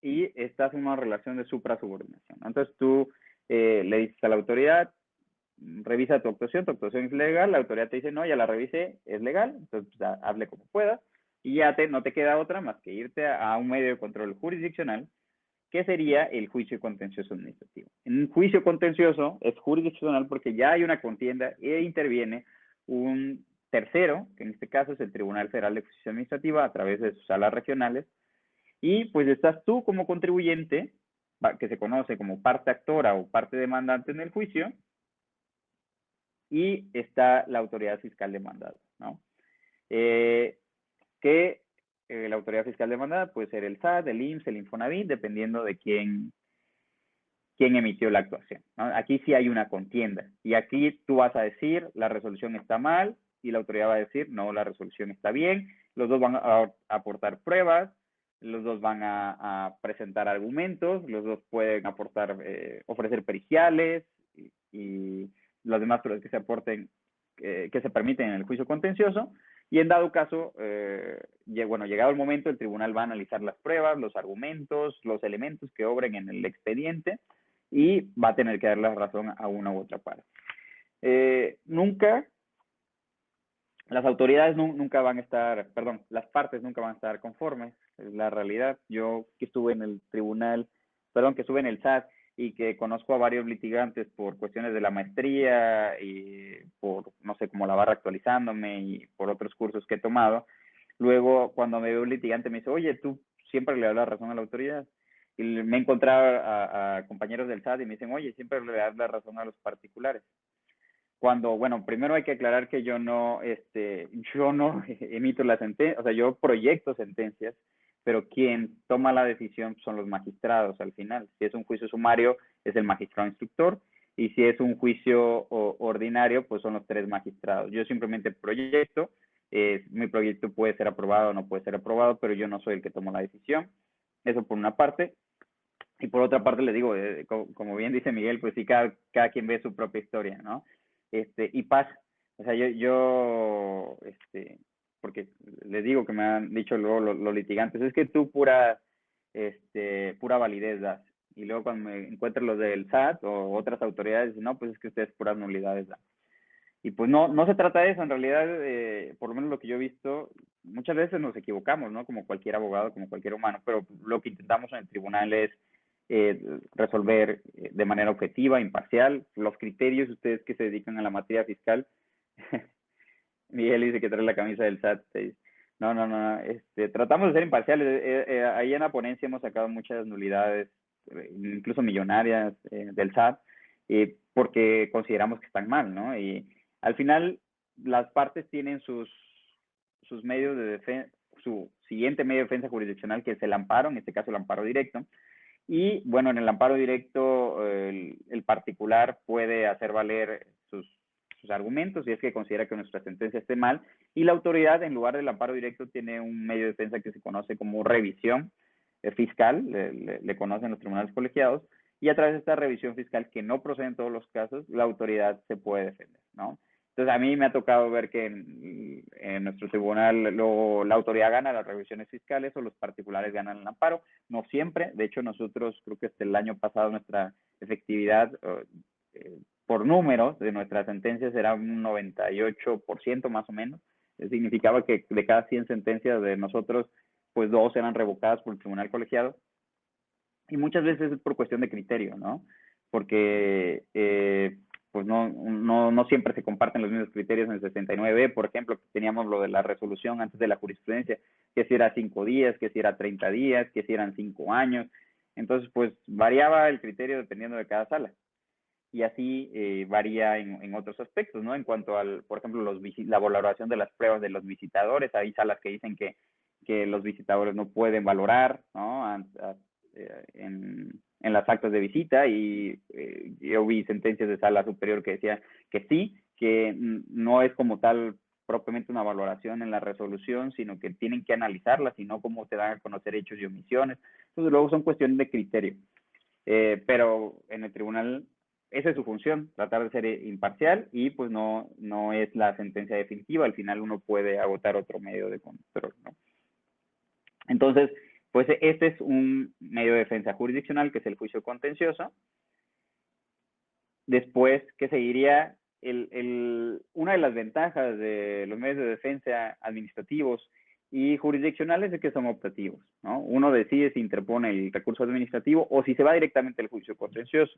Speaker 2: y estás en una relación de supra-subordinación. Entonces tú le dices a la autoridad, revisa tu actuación es legal, la autoridad te dice, no, ya la revisé, es legal, entonces pues, hable como puedas, y ya no te queda otra más que irte a un medio de control jurisdiccional, que sería el juicio contencioso administrativo. En un juicio contencioso es jurisdiccional porque ya hay una contienda e interviene un tercero, que en este caso es el Tribunal Federal de Justicia Administrativa, a través de sus salas regionales, y pues estás tú como contribuyente, que se conoce como parte actora o parte demandante en el juicio, y está la autoridad fiscal demandada, ¿no? La autoridad fiscal demandada puede ser el SAT, el IMSS, el Infonavit, dependiendo de quién emitió la actuación, ¿no? Aquí sí hay una contienda, y aquí tú vas a decir, la resolución está mal, y la autoridad va a decir, no, la resolución está bien, los dos van a aportar pruebas, los dos van a presentar argumentos, los dos pueden ofrecer periciales, y las demás pruebas que se aporten, que se permiten en el juicio contencioso, y en dado caso, llegado el momento, el tribunal va a analizar las pruebas, los argumentos, los elementos que obren en el expediente, y va a tener que dar la razón a una u otra parte. Las autoridades nunca van a estar, perdón, las partes nunca van a estar conformes, es la realidad. Yo que estuve en el tribunal, que estuve en el SAT y que conozco a varios litigantes por cuestiones de la maestría y por, no sé, como la barra actualizándome y por otros cursos que he tomado, luego cuando me veo un litigante me dice, oye, tú siempre le das la razón a la autoridad. Y me he encontrado a compañeros del SAT y me dicen, oye, siempre le das la razón a los particulares. Cuando, bueno, primero hay que aclarar que yo no emito la sentencia, o sea, yo proyecto sentencias, pero quien toma la decisión son los magistrados al final. Si es un juicio sumario, es el magistrado instructor, y si es un juicio ordinario, pues son los 3 magistrados. Yo simplemente proyecto, mi proyecto puede ser aprobado o no puede ser aprobado, pero yo no soy el que toma la decisión. Eso por una parte. Y por otra parte, le digo, como bien dice Miguel, pues sí, cada quien ve su propia historia, ¿no? Y pasa. O sea, porque les digo que me han dicho luego los litigantes, es que tú pura validez das. Y luego cuando me encuentro los del SAT o otras autoridades, no, pues es que ustedes puras nulidades dan. Y pues no se trata de eso, en realidad, por lo menos lo que yo he visto, muchas veces nos equivocamos, ¿no? Como cualquier abogado, como cualquier humano, pero lo que intentamos en el tribunal es resolver de manera objetiva, imparcial, los criterios, ustedes que se dedican a la materia fiscal. Miguel dice que trae la camisa del SAT. No, tratamos de ser imparciales. Ahí en la ponencia hemos sacado muchas nulidades, incluso millonarias, del SAT, porque consideramos que están mal, ¿no? Y al final las partes tienen sus medios de defensa, su siguiente medio de defensa jurisdiccional, que es el amparo, en este caso el amparo directo. Y bueno, en el amparo directo, el particular puede hacer valer sus argumentos si es que considera que nuestra sentencia esté mal, y la autoridad, en lugar del amparo directo, tiene un medio de defensa que se conoce como revisión fiscal, le conocen los tribunales colegiados, y a través de esta revisión fiscal, que no procede en todos los casos, la autoridad se puede defender, ¿no? Entonces, a mí me ha tocado ver que en nuestro tribunal la autoridad gana las revisiones fiscales o los particulares ganan el amparo. No siempre. De hecho, nosotros creo que hasta el año pasado nuestra efectividad por números de nuestras sentencias era un 98% más o menos. Significaba que de cada 100 sentencias de nosotros, pues 2 eran revocadas por el tribunal colegiado. Y muchas veces es por cuestión de criterio, ¿no? Porque pues no siempre se comparten los mismos criterios en el 69, por ejemplo, teníamos lo de la resolución antes de la jurisprudencia, que si era 5 días, que si era 30 días, que si eran 5 años. Entonces, pues variaba el criterio dependiendo de cada sala. Y así varía en otros aspectos, ¿no? En cuanto al, por ejemplo, la valoración de las pruebas de los visitadores, hay salas que dicen que los visitadores no pueden valorar, ¿no? En las actas de visita, y yo vi sentencias de sala superior que decía que sí, que no es como tal propiamente una valoración en la resolución, sino que tienen que analizarlas y no cómo se dan a conocer hechos y omisiones. Entonces luego son cuestiones de criterio. Pero en el tribunal esa es su función, tratar de ser imparcial, y pues no es la sentencia definitiva. Al final uno puede agotar otro medio de control, ¿no? Entonces, pues este es un medio de defensa jurisdiccional, que es el juicio contencioso. Después, ¿qué seguiría? Una de las ventajas de los medios de defensa administrativos y jurisdiccionales es que son optativos, ¿no? Uno decide si interpone el recurso administrativo o si se va directamente al juicio contencioso.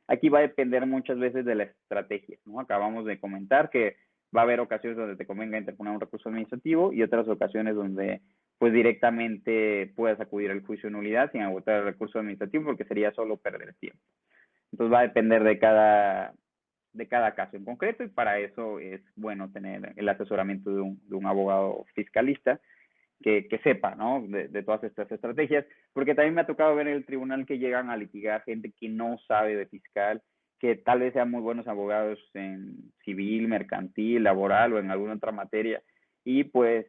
Speaker 2: Aquí va a depender muchas veces de la estrategia, ¿no? Acabamos de comentar que va a haber ocasiones donde te convenga interponer un recurso administrativo y otras ocasiones donde pues directamente puedas acudir al juicio de nulidad sin agotar el recurso administrativo, porque sería solo perder tiempo. Entonces va a depender de cada caso en concreto, y para eso es bueno tener el asesoramiento de un abogado fiscalista que sepa, ¿no? De todas estas estrategias, porque también me ha tocado ver en el tribunal que llegan a litigar gente que no sabe de fiscal, que tal vez sean muy buenos abogados en civil, mercantil, laboral o en alguna otra materia, y pues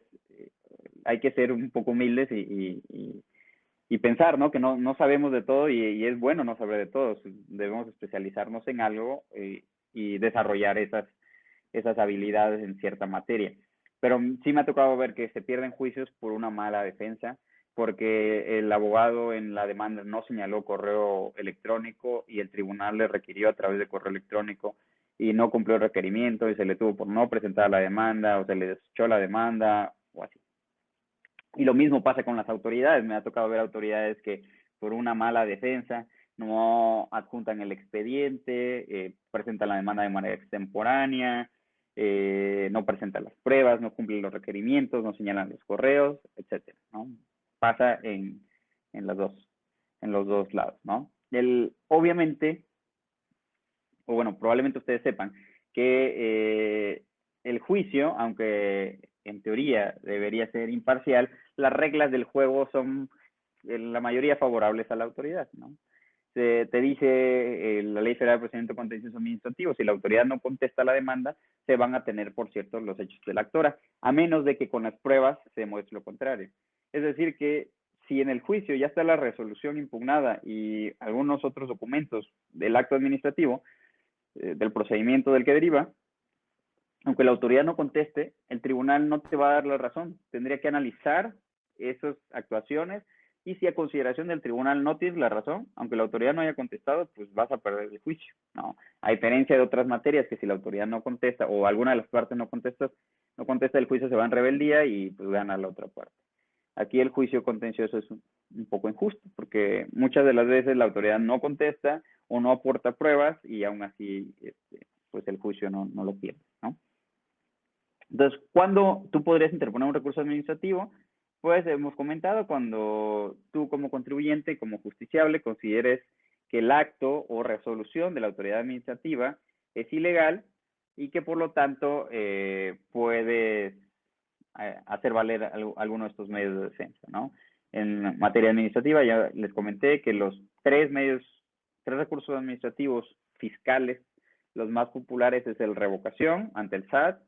Speaker 2: hay que ser un poco humildes y pensar, ¿no? Que no sabemos de todo, y es bueno no saber de todo. Debemos especializarnos en algo y desarrollar esas habilidades en cierta materia. Pero sí me ha tocado ver que se pierden juicios por una mala defensa, porque el abogado en la demanda no señaló correo electrónico y el tribunal le requirió a través de correo electrónico y no cumplió el requerimiento y se le tuvo por no presentar la demanda, o se le desechó la demanda o así. Y lo mismo pasa con las autoridades. Me ha tocado ver autoridades que por una mala defensa no adjuntan el expediente, presentan la demanda de manera extemporánea, no presentan las pruebas, no cumplen los requerimientos, no señalan los correos, etcétera, ¿no? Pasa en los dos lados, ¿no? Obviamente, o bueno, probablemente ustedes sepan que el juicio, aunque en teoría debería ser imparcial, las reglas del juego son en la mayoría favorables a la autoridad, ¿no? Te dice la Ley Federal de Procedimiento Contencioso Administrativo, si la autoridad no contesta la demanda, se van a tener por cierto los hechos de la actora, a menos de que con las pruebas se demuestre lo contrario. Es decir, que si en el juicio ya está la resolución impugnada y algunos otros documentos del acto administrativo, del procedimiento del que deriva, aunque la autoridad no conteste, el tribunal no te va a dar la razón. Tendría que analizar esas actuaciones, y si a consideración del tribunal no tienes la razón, aunque la autoridad no haya contestado, pues vas a perder el juicio, ¿no? A diferencia de otras materias que si la autoridad no contesta o alguna de las partes no contesta, el juicio se va en rebeldía y pues gana la otra parte. Aquí el juicio contencioso es un poco injusto, porque muchas de las veces la autoridad no contesta o no aporta pruebas y aún así pues el juicio no lo pierde, ¿no? Entonces, ¿cuándo tú podrías interponer un recurso administrativo? Pues hemos comentado cuando tú como contribuyente, como justiciable, consideres que el acto o resolución de la autoridad administrativa es ilegal y que por lo tanto puedes hacer valer alguno de estos medios de defensa, ¿no? En materia administrativa ya les comenté que los tres recursos administrativos fiscales, los más populares es el revocación ante el SAT,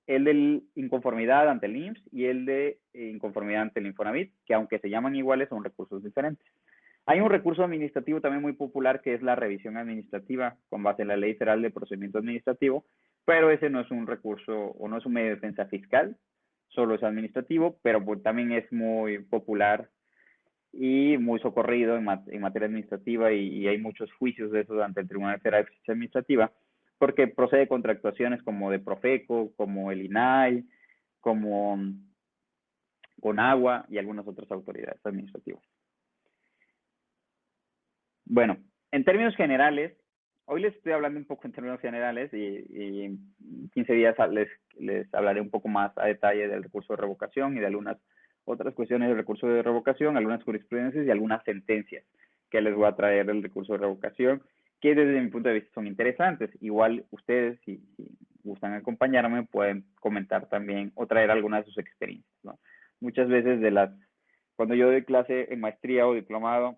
Speaker 2: el de inconformidad ante el IMSS y el de inconformidad ante el Infonavit, que aunque se llaman iguales son recursos diferentes. Hay un recurso administrativo también muy popular que es la revisión administrativa con base en la Ley Federal de Procedimiento Administrativo, pero ese no es un recurso o no es un medio de defensa fiscal, solo es administrativo, pero pues también es muy popular y muy socorrido en materia administrativa y hay muchos juicios de eso ante el Tribunal Federal de Justicia Administrativa, porque procede contra actuaciones como de Profeco, como el INAI, como Conagua y algunas otras autoridades administrativas. Bueno, en términos generales, hoy les estoy hablando un poco en términos generales y en 15 días les hablaré un poco más a detalle del recurso de revocación y de algunas otras cuestiones del recurso de revocación, algunas jurisprudencias y algunas sentencias que les voy a traer del recurso de revocación, que desde mi punto de vista son interesantes. Igual ustedes, si gustan acompañarme, pueden comentar también o traer algunas de sus experiencias, ¿no? Muchas veces cuando yo doy clase en maestría o diplomado,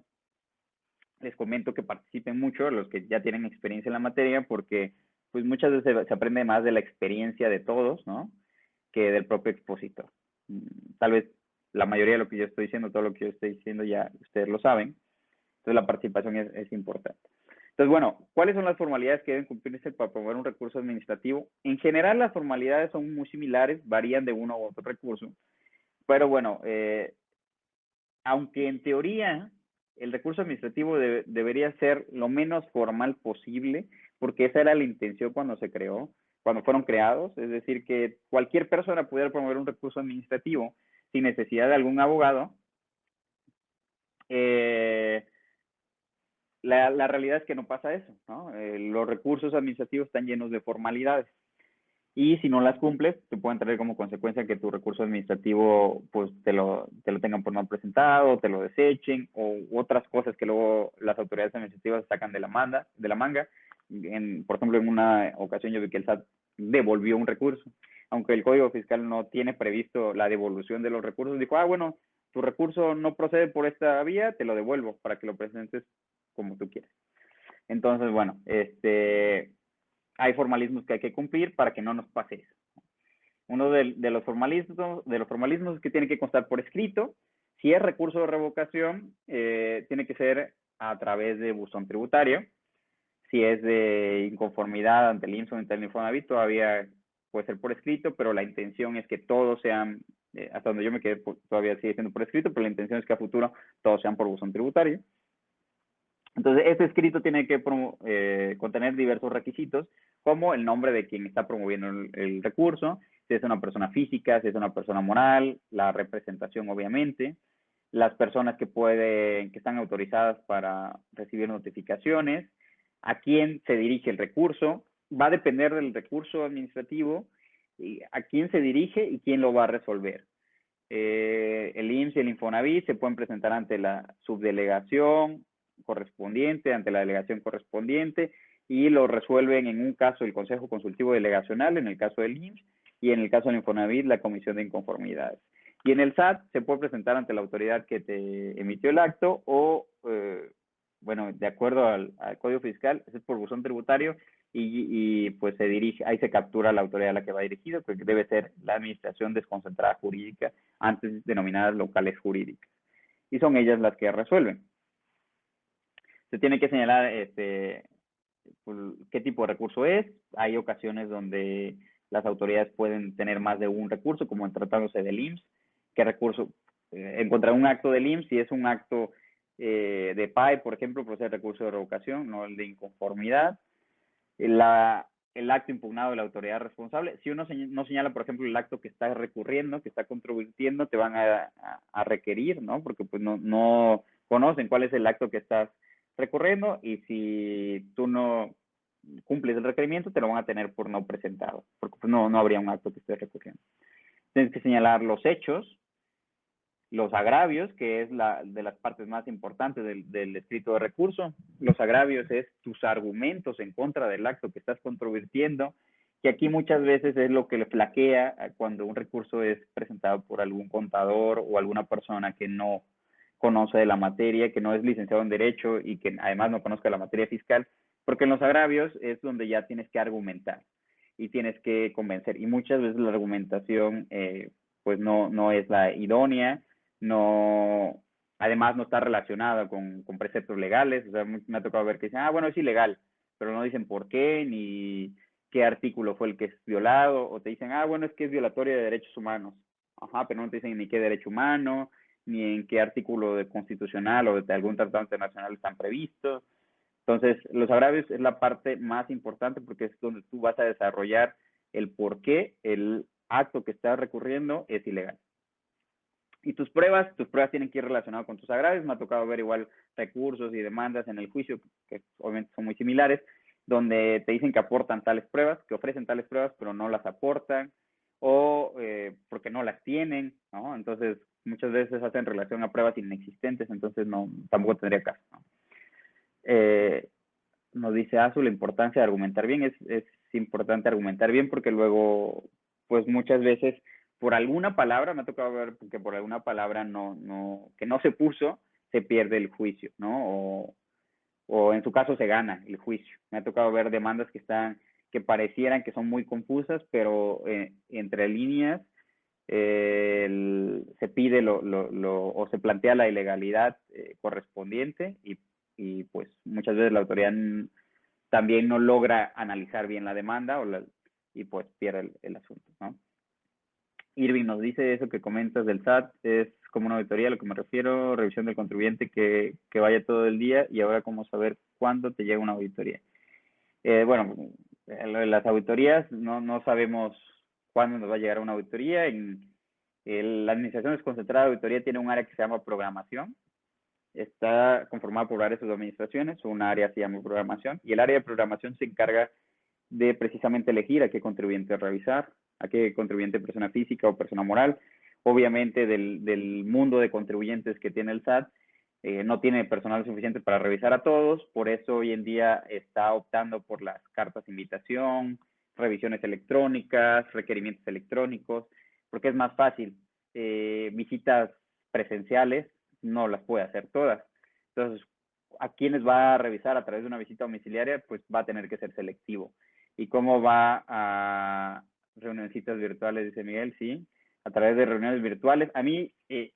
Speaker 2: les comento que participen mucho los que ya tienen experiencia en la materia, porque pues muchas veces se aprende más de la experiencia de todos, ¿no? Que del propio expositor. Tal vez la mayoría de lo que yo estoy diciendo, todo lo que yo estoy diciendo ya ustedes lo saben. Entonces la participación es importante. Entonces, bueno, ¿cuáles son las formalidades que deben cumplirse para promover un recurso administrativo? En general las formalidades son muy similares, varían de uno u otro recurso, pero bueno, aunque en teoría el recurso administrativo debería ser lo menos formal posible, porque esa era la intención cuando se creó, cuando fueron creados, es decir, que cualquier persona pudiera promover un recurso administrativo sin necesidad de algún abogado. La realidad es que no pasa eso, ¿no? Los recursos administrativos están llenos de formalidades. Y si no las cumples, te pueden traer como consecuencia que tu recurso administrativo pues te lo tengan por no presentado, te lo desechen, o otras cosas que luego las autoridades administrativas sacan de la manga. Por ejemplo, en una ocasión yo vi que el SAT devolvió un recurso. Aunque el Código Fiscal no tiene previsto la devolución de los recursos, dijo, bueno, tu recurso no procede por esta vía, te lo devuelvo para que lo presentes como tú quieras. Entonces, bueno, hay formalismos que hay que cumplir para que no nos pase eso. Uno de los formalismos es que tiene que constar por escrito. Si es recurso de revocación, tiene que ser a través de buzón tributario. Si es de inconformidad ante el IMSS o ante el Infonavit, todavía puede ser por escrito, pero la intención es que todos sean, hasta donde yo me quedé, todavía sigue siendo por escrito, pero la intención es que a futuro todos sean por buzón tributario. Entonces, este escrito tiene que contener diversos requisitos, como el nombre de quien está promoviendo el recurso, si es una persona física, si es una persona moral, la representación, obviamente, las personas que están autorizadas para recibir notificaciones, a quién se dirige el recurso, va a depender del recurso administrativo, a quién se dirige y quién lo va a resolver. El IMSS y el Infonavit se pueden presentar ante la subdelegación correspondiente, ante la delegación correspondiente, y lo resuelven en un caso el Consejo Consultivo Delegacional, en el caso del IMSS, y en el caso del Infonavit, la Comisión de Inconformidades. Y en el SAT se puede presentar ante la autoridad que te emitió el acto o, bueno, de acuerdo al Código Fiscal, es por buzón tributario y pues se dirige, ahí se captura la autoridad a la que va dirigido, que debe ser la Administración Desconcentrada Jurídica, antes denominadas locales jurídicas. Y son ellas las que resuelven. Se tiene que señalar qué tipo de recurso es. Hay ocasiones donde las autoridades pueden tener más de un recurso, como en tratándose del IMSS. ¿Qué recurso? Encontrar un acto del IMSS, si es un acto de PAE, por ejemplo, procede el recurso de revocación, no el de inconformidad. El acto impugnado de la autoridad responsable. Si uno no señala, por ejemplo, el acto que está recurriendo, que está controvirtiendo, te van a requerir, ¿no? Porque pues no conocen cuál es el acto que estás recurriendo y si tú no cumples el requerimiento, te lo van a tener por no presentado, porque pues, no habría un acto que estés recurriendo. Tienes que señalar los hechos, los agravios, que es de las partes más importantes del escrito de recurso. Los agravios es tus argumentos en contra del acto que estás controvirtiendo que aquí muchas veces es lo que le flaquea cuando un recurso es presentado por algún contador o alguna persona que no conoce de la materia, que no es licenciado en Derecho y que además no conozca la materia fiscal, porque en los agravios es donde ya tienes que argumentar y tienes que convencer. Y muchas veces la argumentación pues no es la idónea, no, además no está relacionada con preceptos legales. O sea, me ha tocado ver que dicen, bueno, es ilegal, pero no dicen por qué, ni qué artículo fue el que es violado, o te dicen, bueno, es que es violatoria de derechos humanos. Ajá, pero no te dicen ni qué derecho humano, ni en qué artículo de constitucional o de algún tratado internacional están previstos. Entonces, los agravios es la parte más importante porque es donde tú vas a desarrollar el por qué el acto que estás recurriendo es ilegal. Y tus pruebas tienen que ir relacionadas con tus agravios. Me ha tocado ver igual recursos y demandas en el juicio, que obviamente son muy similares, donde te dicen que aportan tales pruebas, que ofrecen tales pruebas, pero no las aportan, o porque no las tienen, ¿no? Entonces, muchas veces hacen relación a pruebas inexistentes, entonces no, tampoco tendría caso, ¿no? Nos dice Azu, la importancia de argumentar bien. Es importante argumentar bien porque luego, pues muchas veces, por alguna palabra, me ha tocado ver que por alguna palabra que no se puso, se pierde el juicio, ¿no? O en su caso se gana el juicio. Me ha tocado ver demandas que parecieran que son muy confusas, pero entre líneas se pide o se plantea la ilegalidad correspondiente y pues muchas veces la autoridad también no logra analizar bien la demanda y pues pierde el asunto, ¿no? Irving nos dice eso que comentas del SAT, es como una auditoría, a lo que me refiero, revisión del contribuyente que vaya todo el día y ahora cómo saber cuándo te llega una auditoría. Bueno, las auditorías no sabemos cuándo nos va a llegar una auditoría. La Administración Desconcentrada de Auditoría tiene un área que se llama programación. Está conformada por varias subadministraciones, un área se llama programación, y el área de programación se encarga de precisamente elegir a qué contribuyente revisar, a qué contribuyente persona física o persona moral. Obviamente del mundo de contribuyentes que tiene el SAT, no tiene personal suficiente para revisar a todos, por eso hoy en día está optando por las cartas de invitación, revisiones electrónicas, requerimientos electrónicos, porque es más fácil. Visitas presenciales no las puede hacer todas. Entonces, a quienes va a revisar a través de una visita domiciliaria, pues va a tener que ser selectivo. ¿Y cómo va a reunioncitas virtuales? Dice Miguel, sí, a través de reuniones virtuales. A mí, es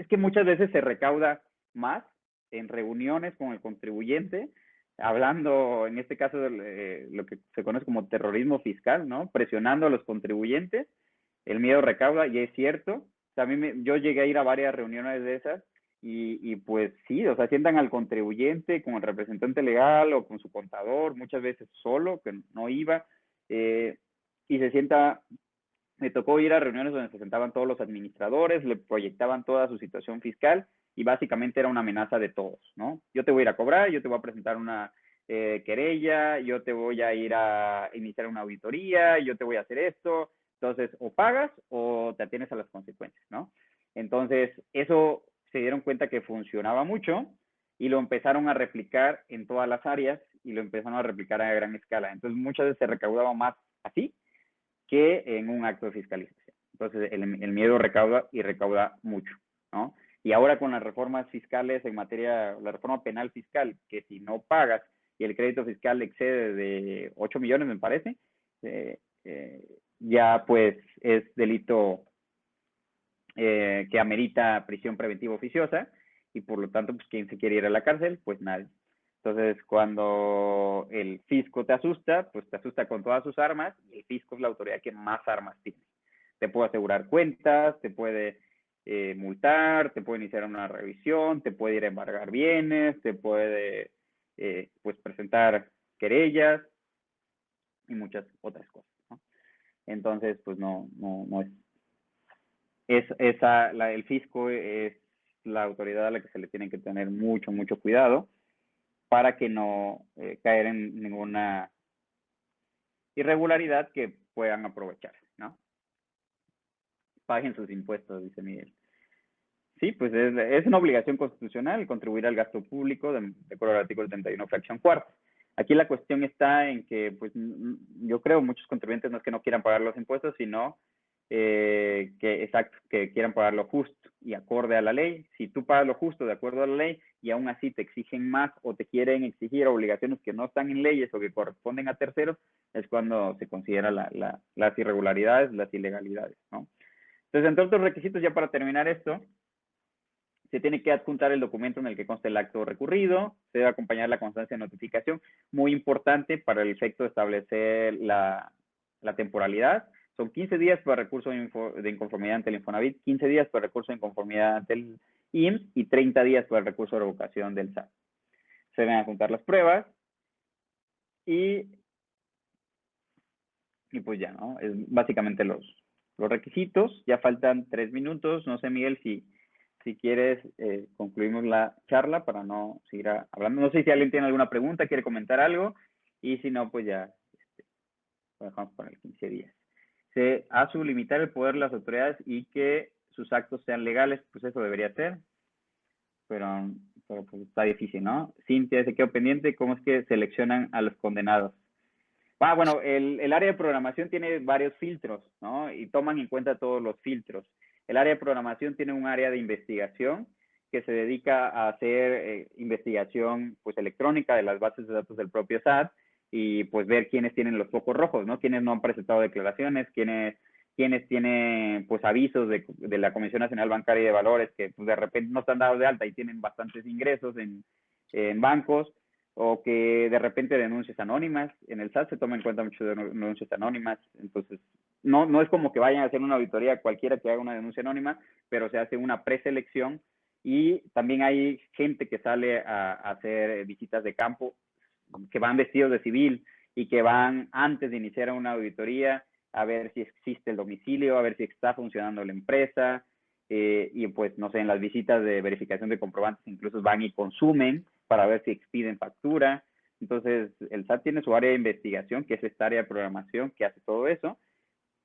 Speaker 2: que muchas veces se recauda más en reuniones con el contribuyente, hablando, en este caso, de lo que se conoce como terrorismo fiscal, ¿no? Presionando a los contribuyentes, el miedo recauda, y es cierto. O sea, yo llegué a ir a varias reuniones de esas, y pues sí, o sea, sientan al contribuyente con el representante legal o con su contador, muchas veces solo, que no iba, y se sienta. Me tocó ir a reuniones donde se sentaban todos los administradores, le proyectaban toda su situación fiscal y básicamente era una amenaza de todos, ¿no? Yo te voy a ir a cobrar, yo te voy a presentar una querella, yo te voy a ir a iniciar una auditoría, yo te voy a hacer esto. Entonces, o pagas o te atienes a las consecuencias, ¿no? Entonces, eso se dieron cuenta que funcionaba mucho y lo empezaron a replicar en todas las áreas y lo empezaron a replicar a gran escala. Entonces, muchas veces se recaudaba más así que en un acto de fiscalización. Entonces, el miedo recauda y recauda mucho, ¿no? Y ahora con las reformas fiscales en materia, la reforma penal fiscal, que si no pagas y el crédito fiscal excede de 8 millones, me parece, ya pues es delito que amerita prisión preventiva oficiosa y por lo tanto, pues, ¿quién se quiere ir a la cárcel? Pues nadie. Entonces, cuando el fisco te asusta, pues te asusta con todas sus armas y el fisco es la autoridad que más armas tiene. Te puede asegurar cuentas, te puede multar, te puede iniciar una revisión, te puede ir a embargar bienes, te puede pues presentar querellas y muchas otras cosas, ¿no? Entonces, pues no es el fisco es la autoridad a la que se le tiene que tener mucho, mucho cuidado para que no caer en ninguna irregularidad que puedan aprovecharse, ¿no? Paguen sus impuestos, dice Miguel. Sí, pues es una obligación constitucional contribuir al gasto público de acuerdo al artículo 31, fracción cuarta. Aquí la cuestión está en que, pues, yo creo muchos contribuyentes no es que no quieran pagar los impuestos, sino exacto, que quieran pagar lo justo y acorde a la ley. Si tú pagas lo justo de acuerdo a la ley y aún así te exigen más o te quieren exigir obligaciones que no están en leyes o que corresponden a terceros, es cuando se considera las irregularidades, las ilegalidades, ¿no? Entonces, entre otros requisitos, ya para terminar esto, se tiene que adjuntar el documento en el que conste el acto recurrido, se debe acompañar la constancia de notificación, muy importante para el efecto de establecer la temporalidad. Son 15 días para recurso de inconformidad ante el Infonavit, 15 días para recurso de inconformidad ante el IMSS y 30 días para el recurso de revocación del SAT. Se deben adjuntar las pruebas y pues ya, ¿no? Es básicamente los requisitos. Ya faltan 3 minutos. No sé, Miguel, si quieres, concluimos la charla para no seguir hablando. No sé si alguien tiene alguna pregunta, quiere comentar algo. Y si no, pues ya lo dejamos para el 15 días. A su limitar el poder de las autoridades y que sus actos sean legales, pues eso debería ser. Pero pues está difícil, ¿no? Cintia se quedó pendiente. ¿Cómo es que seleccionan a los condenados? Bueno, el área de programación tiene varios filtros, ¿no? Y toman en cuenta todos los filtros. El área de programación tiene un área de investigación que se dedica a hacer investigación pues electrónica de las bases de datos del propio SAT y pues ver quiénes tienen los focos rojos, ¿no? Quiénes no han presentado declaraciones, quiénes tienen pues avisos de la Comisión Nacional Bancaria y de Valores que pues, de repente no están dados de alta y tienen bastantes ingresos en bancos, o que de repente denuncias anónimas. En el SAT se toma en cuenta mucho de denuncias anónimas, entonces no es como que vayan a hacer una auditoría cualquiera que haga una denuncia anónima, pero se hace una preselección y también hay gente que sale a hacer visitas de campo, que van vestidos de civil y que van antes de iniciar una auditoría a ver si existe el domicilio, a ver si está funcionando la empresa, y pues no sé, en las visitas de verificación de comprobantes incluso van y consumen para ver si expiden factura. Entonces, el SAT tiene su área de investigación, que es esta área de programación que hace todo eso.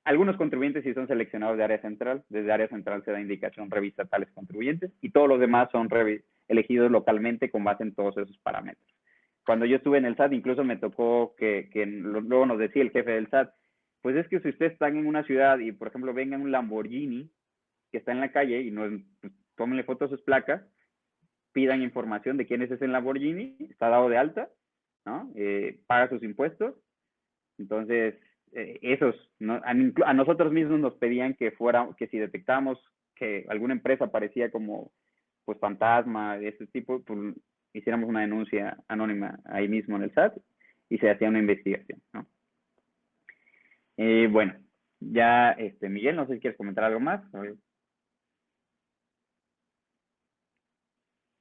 Speaker 2: Algunos contribuyentes sí son seleccionados de área central. Desde área central se da indicación, revisa tales contribuyentes, y todos los demás son elegidos localmente con base en todos esos parámetros. Cuando yo estuve en el SAT, incluso me tocó que luego nos decía el jefe del SAT, pues es que si ustedes están en una ciudad y, por ejemplo, venga un Lamborghini que está en la calle y no, pues, tómenle fotos a sus placas, pidan información de quién es ese Lamborghini, está dado de alta, ¿no? Paga sus impuestos. Entonces, esos, ¿no? A nosotros mismos nos pedían que si detectamos que alguna empresa parecía como, pues, fantasma, de ese tipo, pues, hiciéramos una denuncia anónima ahí mismo en el SAT y se hacía una investigación, ¿no? Bueno, ya, Miguel, no sé si quieres comentar algo más.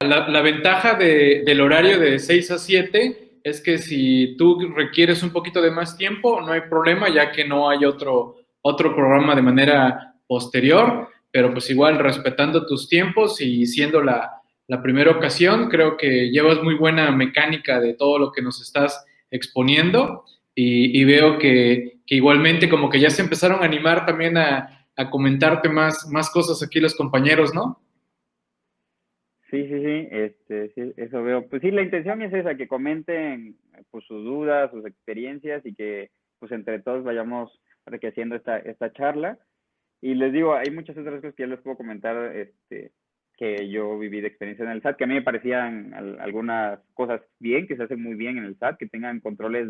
Speaker 1: La ventaja del horario de 6 a 7 es que si tú requieres un poquito de más tiempo, no hay problema, ya que no hay otro programa de manera posterior, pero pues igual respetando tus tiempos y siendo la primera ocasión, creo que llevas muy buena mecánica de todo lo que nos estás exponiendo y veo que igualmente como que ya se empezaron a animar también a comentarte más cosas aquí los compañeros, ¿no?
Speaker 2: Sí, eso veo. Pues sí, la intención es esa, que comenten pues sus dudas, sus experiencias y que pues entre todos vayamos enriqueciendo esta charla. Y les digo, hay muchas otras cosas que yo les puedo comentar, que yo viví de experiencia en el SAT, que a mí me parecían algunas cosas bien, que se hacen muy bien en el SAT, que tengan controles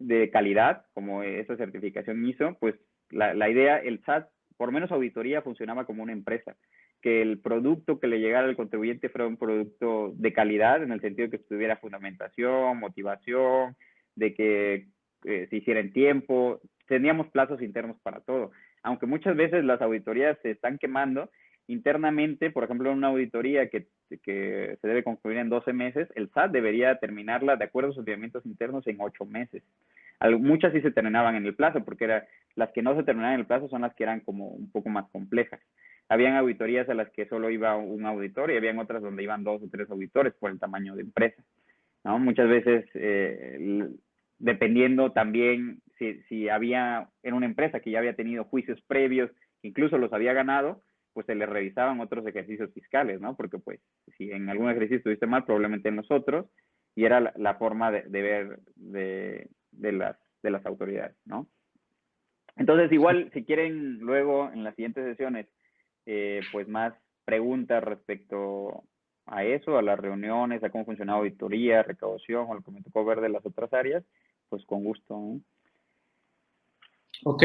Speaker 2: de calidad, como esa certificación ISO, pues la idea, el SAT, por menos auditoría, funcionaba como una empresa, que el producto que le llegara al contribuyente fuera un producto de calidad, en el sentido de que tuviera fundamentación, motivación, de que se hiciera en tiempo, teníamos plazos internos para todo, aunque muchas veces las auditorías se están quemando internamente. Por ejemplo, una auditoría que se debe concluir en 12 meses, el SAT debería terminarla de acuerdo a sus lineamientos internos en 8 meses. Muchas sí se terminaban en el plazo, porque las que no se terminaban en el plazo son las que eran como un poco más complejas. Habían auditorías a las que solo iba un auditor y habían otras donde iban 2 o 3 auditores por el tamaño de empresa, ¿no? Muchas veces, dependiendo también si había en una empresa que ya había tenido juicios previos, incluso los había ganado, pues se le revisaban otros ejercicios fiscales, ¿no? Porque pues si en algún ejercicio estuviste mal, probablemente en los otros, y era la forma de ver de las autoridades, ¿no? Entonces, igual, si quieren luego en las siguientes sesiones, pues más preguntas respecto a eso, a las reuniones, a cómo funciona auditoría, recaudación, o lo que me tocó ver de las otras áreas, pues con gusto, ¿no?
Speaker 1: Ok,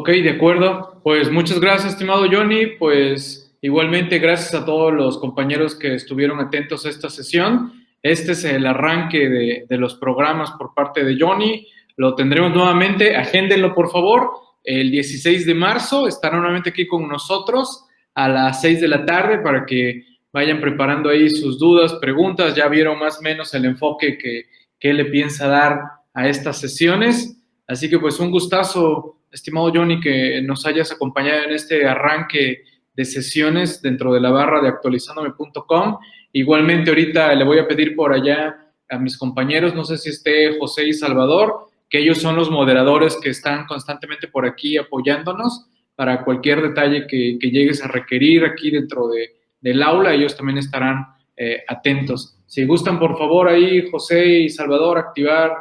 Speaker 1: de acuerdo. Pues muchas gracias, estimado Johnny. Pues igualmente gracias a todos los compañeros que estuvieron atentos a esta sesión. Este es el arranque de los programas por parte de Johnny. Lo tendremos nuevamente. Agéndenlo, por favor. El 16 de marzo estará nuevamente aquí con nosotros a las 6 de la tarde para que vayan preparando ahí sus dudas, preguntas. Ya vieron más o menos el enfoque que él le piensa dar a estas sesiones. Así que pues un gustazo, estimado Johnny, que nos hayas acompañado en este arranque de sesiones dentro de la barra de actualizandome.com. Igualmente ahorita le voy a pedir por allá a mis compañeros, no sé si esté José y Salvador, que ellos son los moderadores que están constantemente por aquí apoyándonos para cualquier detalle que llegues a requerir aquí dentro del aula, ellos también estarán atentos. Si gustan, por favor, ahí José y Salvador, activar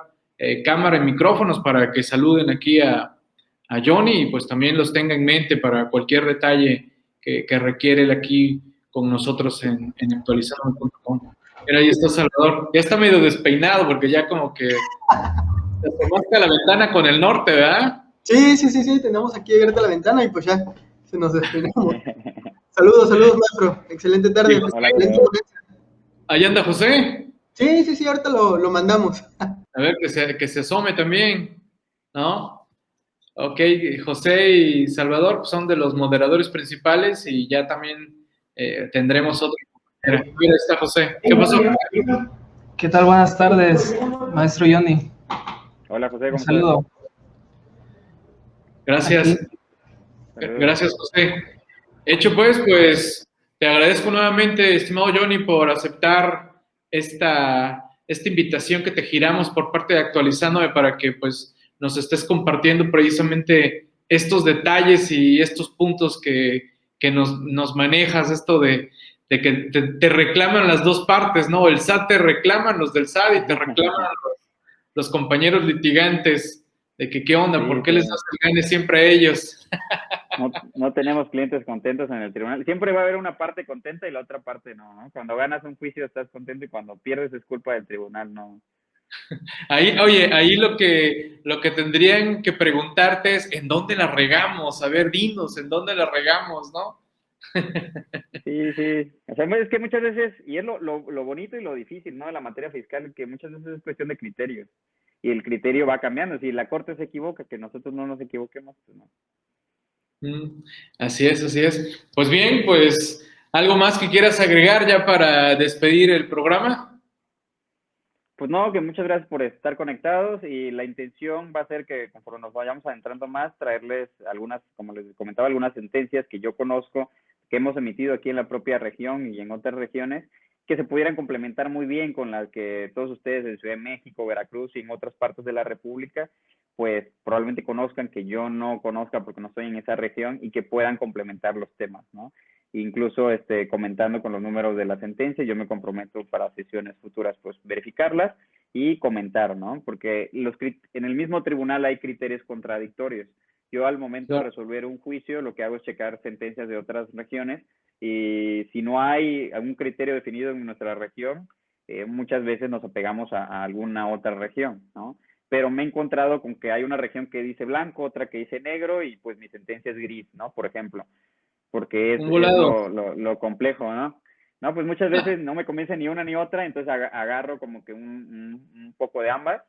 Speaker 1: cámara y micrófonos para que saluden aquí a Johnny y pues también los tenga en mente para cualquier detalle que requiere él aquí con nosotros en actualizandome.com. Mira, ahí está Salvador. Ya está medio despeinado porque ya como que te asomaste a la ventana con el norte, ¿verdad?
Speaker 3: Sí, tenemos aquí abierta la ventana y pues ya se nos despeinamos. Saludos, maestro. Excelente tarde.
Speaker 1: Sí,
Speaker 2: Hola,
Speaker 3: Excelente ponencia.
Speaker 1: ahí anda José.
Speaker 3: Sí, ahorita lo mandamos.
Speaker 1: A ver, que se asome también, ¿no? Ok, José y Salvador pues, son de los moderadores principales y ya también tendremos otro. Mira, ahí está José. ¿Qué pasó?
Speaker 4: ¿Qué tal? Buenas tardes, maestro Johnny.
Speaker 2: Hola, José,
Speaker 4: Un
Speaker 2: ¿cómo estás?
Speaker 4: saludo.
Speaker 1: Gracias.
Speaker 4: Aquí.
Speaker 1: Gracias, José. Hecho pues te agradezco nuevamente, estimado Johnny, por aceptar esta invitación que te giramos por parte de Actualizándome para que pues nos estés compartiendo precisamente estos detalles y estos puntos que nos manejas, esto de que te reclaman las dos partes, ¿no? El SAT te reclaman, los del SAT, y te reclaman los compañeros litigantes de que qué onda,
Speaker 2: Sí,
Speaker 1: ¿por qué
Speaker 2: sí.
Speaker 1: les das el gane siempre a ellos?
Speaker 2: No tenemos clientes contentos en el tribunal. Siempre va a haber una parte contenta y la otra parte no, ¿no? Cuando ganas un juicio estás contento y cuando pierdes es culpa del tribunal, ¿no?
Speaker 1: Ahí, oye, ahí lo que tendrían que preguntarte es ¿en dónde la regamos? A ver, dinos, ¿en dónde la regamos, no?
Speaker 2: Sí. O sea, es que muchas veces, y es lo bonito y lo difícil, ¿no? De la materia fiscal, que muchas veces es cuestión de criterios. Y el criterio va cambiando. Si la corte se equivoca, que nosotros no nos equivoquemos, pues no.
Speaker 1: Así es. Pues bien, pues, ¿algo más que quieras agregar ya para despedir el programa?
Speaker 2: Pues no, que muchas gracias por estar conectados y la intención va a ser que conforme nos vayamos adentrando más, traerles algunas, como les comentaba, algunas sentencias que yo conozco, que hemos emitido aquí en la propia región y en otras regiones, que se pudieran complementar muy bien con las que todos ustedes en Ciudad de México, Veracruz y en otras partes de la República, pues probablemente conozcan, que yo no conozca porque no estoy en esa región, y que puedan complementar los temas, ¿no? Incluso comentando con los números de la sentencia, yo me comprometo para sesiones futuras pues verificarlas y comentar, ¿no? Porque en el mismo tribunal hay criterios contradictorios. Yo al momento de resolver un juicio lo que hago es checar sentencias de otras regiones, y si no hay algún criterio definido en nuestra región, muchas veces nos apegamos a alguna otra región, ¿no? Pero me he encontrado con que hay una región que dice blanco, otra que dice negro, y pues mi sentencia es gris, ¿no? Por ejemplo, porque es lo complejo, ¿no? No, pues muchas veces no me convence ni una ni otra, entonces agarro como que un poco de ambas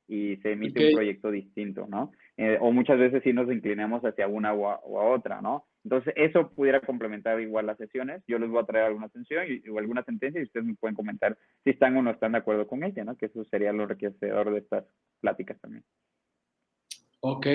Speaker 2: y se emite un proyecto distinto, ¿no? O muchas veces sí nos inclinamos hacia una o a otra, ¿no? Entonces eso pudiera complementar igual las sesiones. Yo les voy a traer alguna atención o alguna sentencia y ustedes me pueden comentar si están o no están de acuerdo con ella, ¿no? Que eso sería lo enriquecedor de estas pláticas también.
Speaker 1: Ok,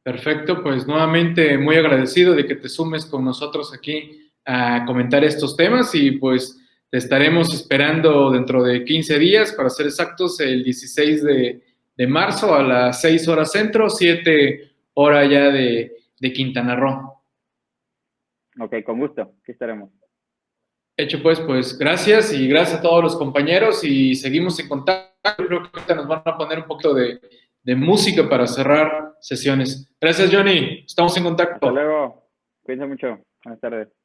Speaker 1: perfecto. Pues nuevamente muy agradecido de que te sumes con nosotros aquí a comentar estos temas y pues te estaremos esperando dentro de 15 días, para ser exactos, el 16 de marzo a las 6 horas centro, 7 horas ya de Quintana Roo.
Speaker 2: Ok, con gusto. Aquí estaremos.
Speaker 1: Hecho pues gracias y gracias a todos los compañeros y seguimos en contacto. Creo que ahorita nos van a poner un poquito de música para cerrar sesiones. Gracias, Johnny. Estamos en contacto.
Speaker 2: Hasta luego. Cuídense mucho. Buenas tardes.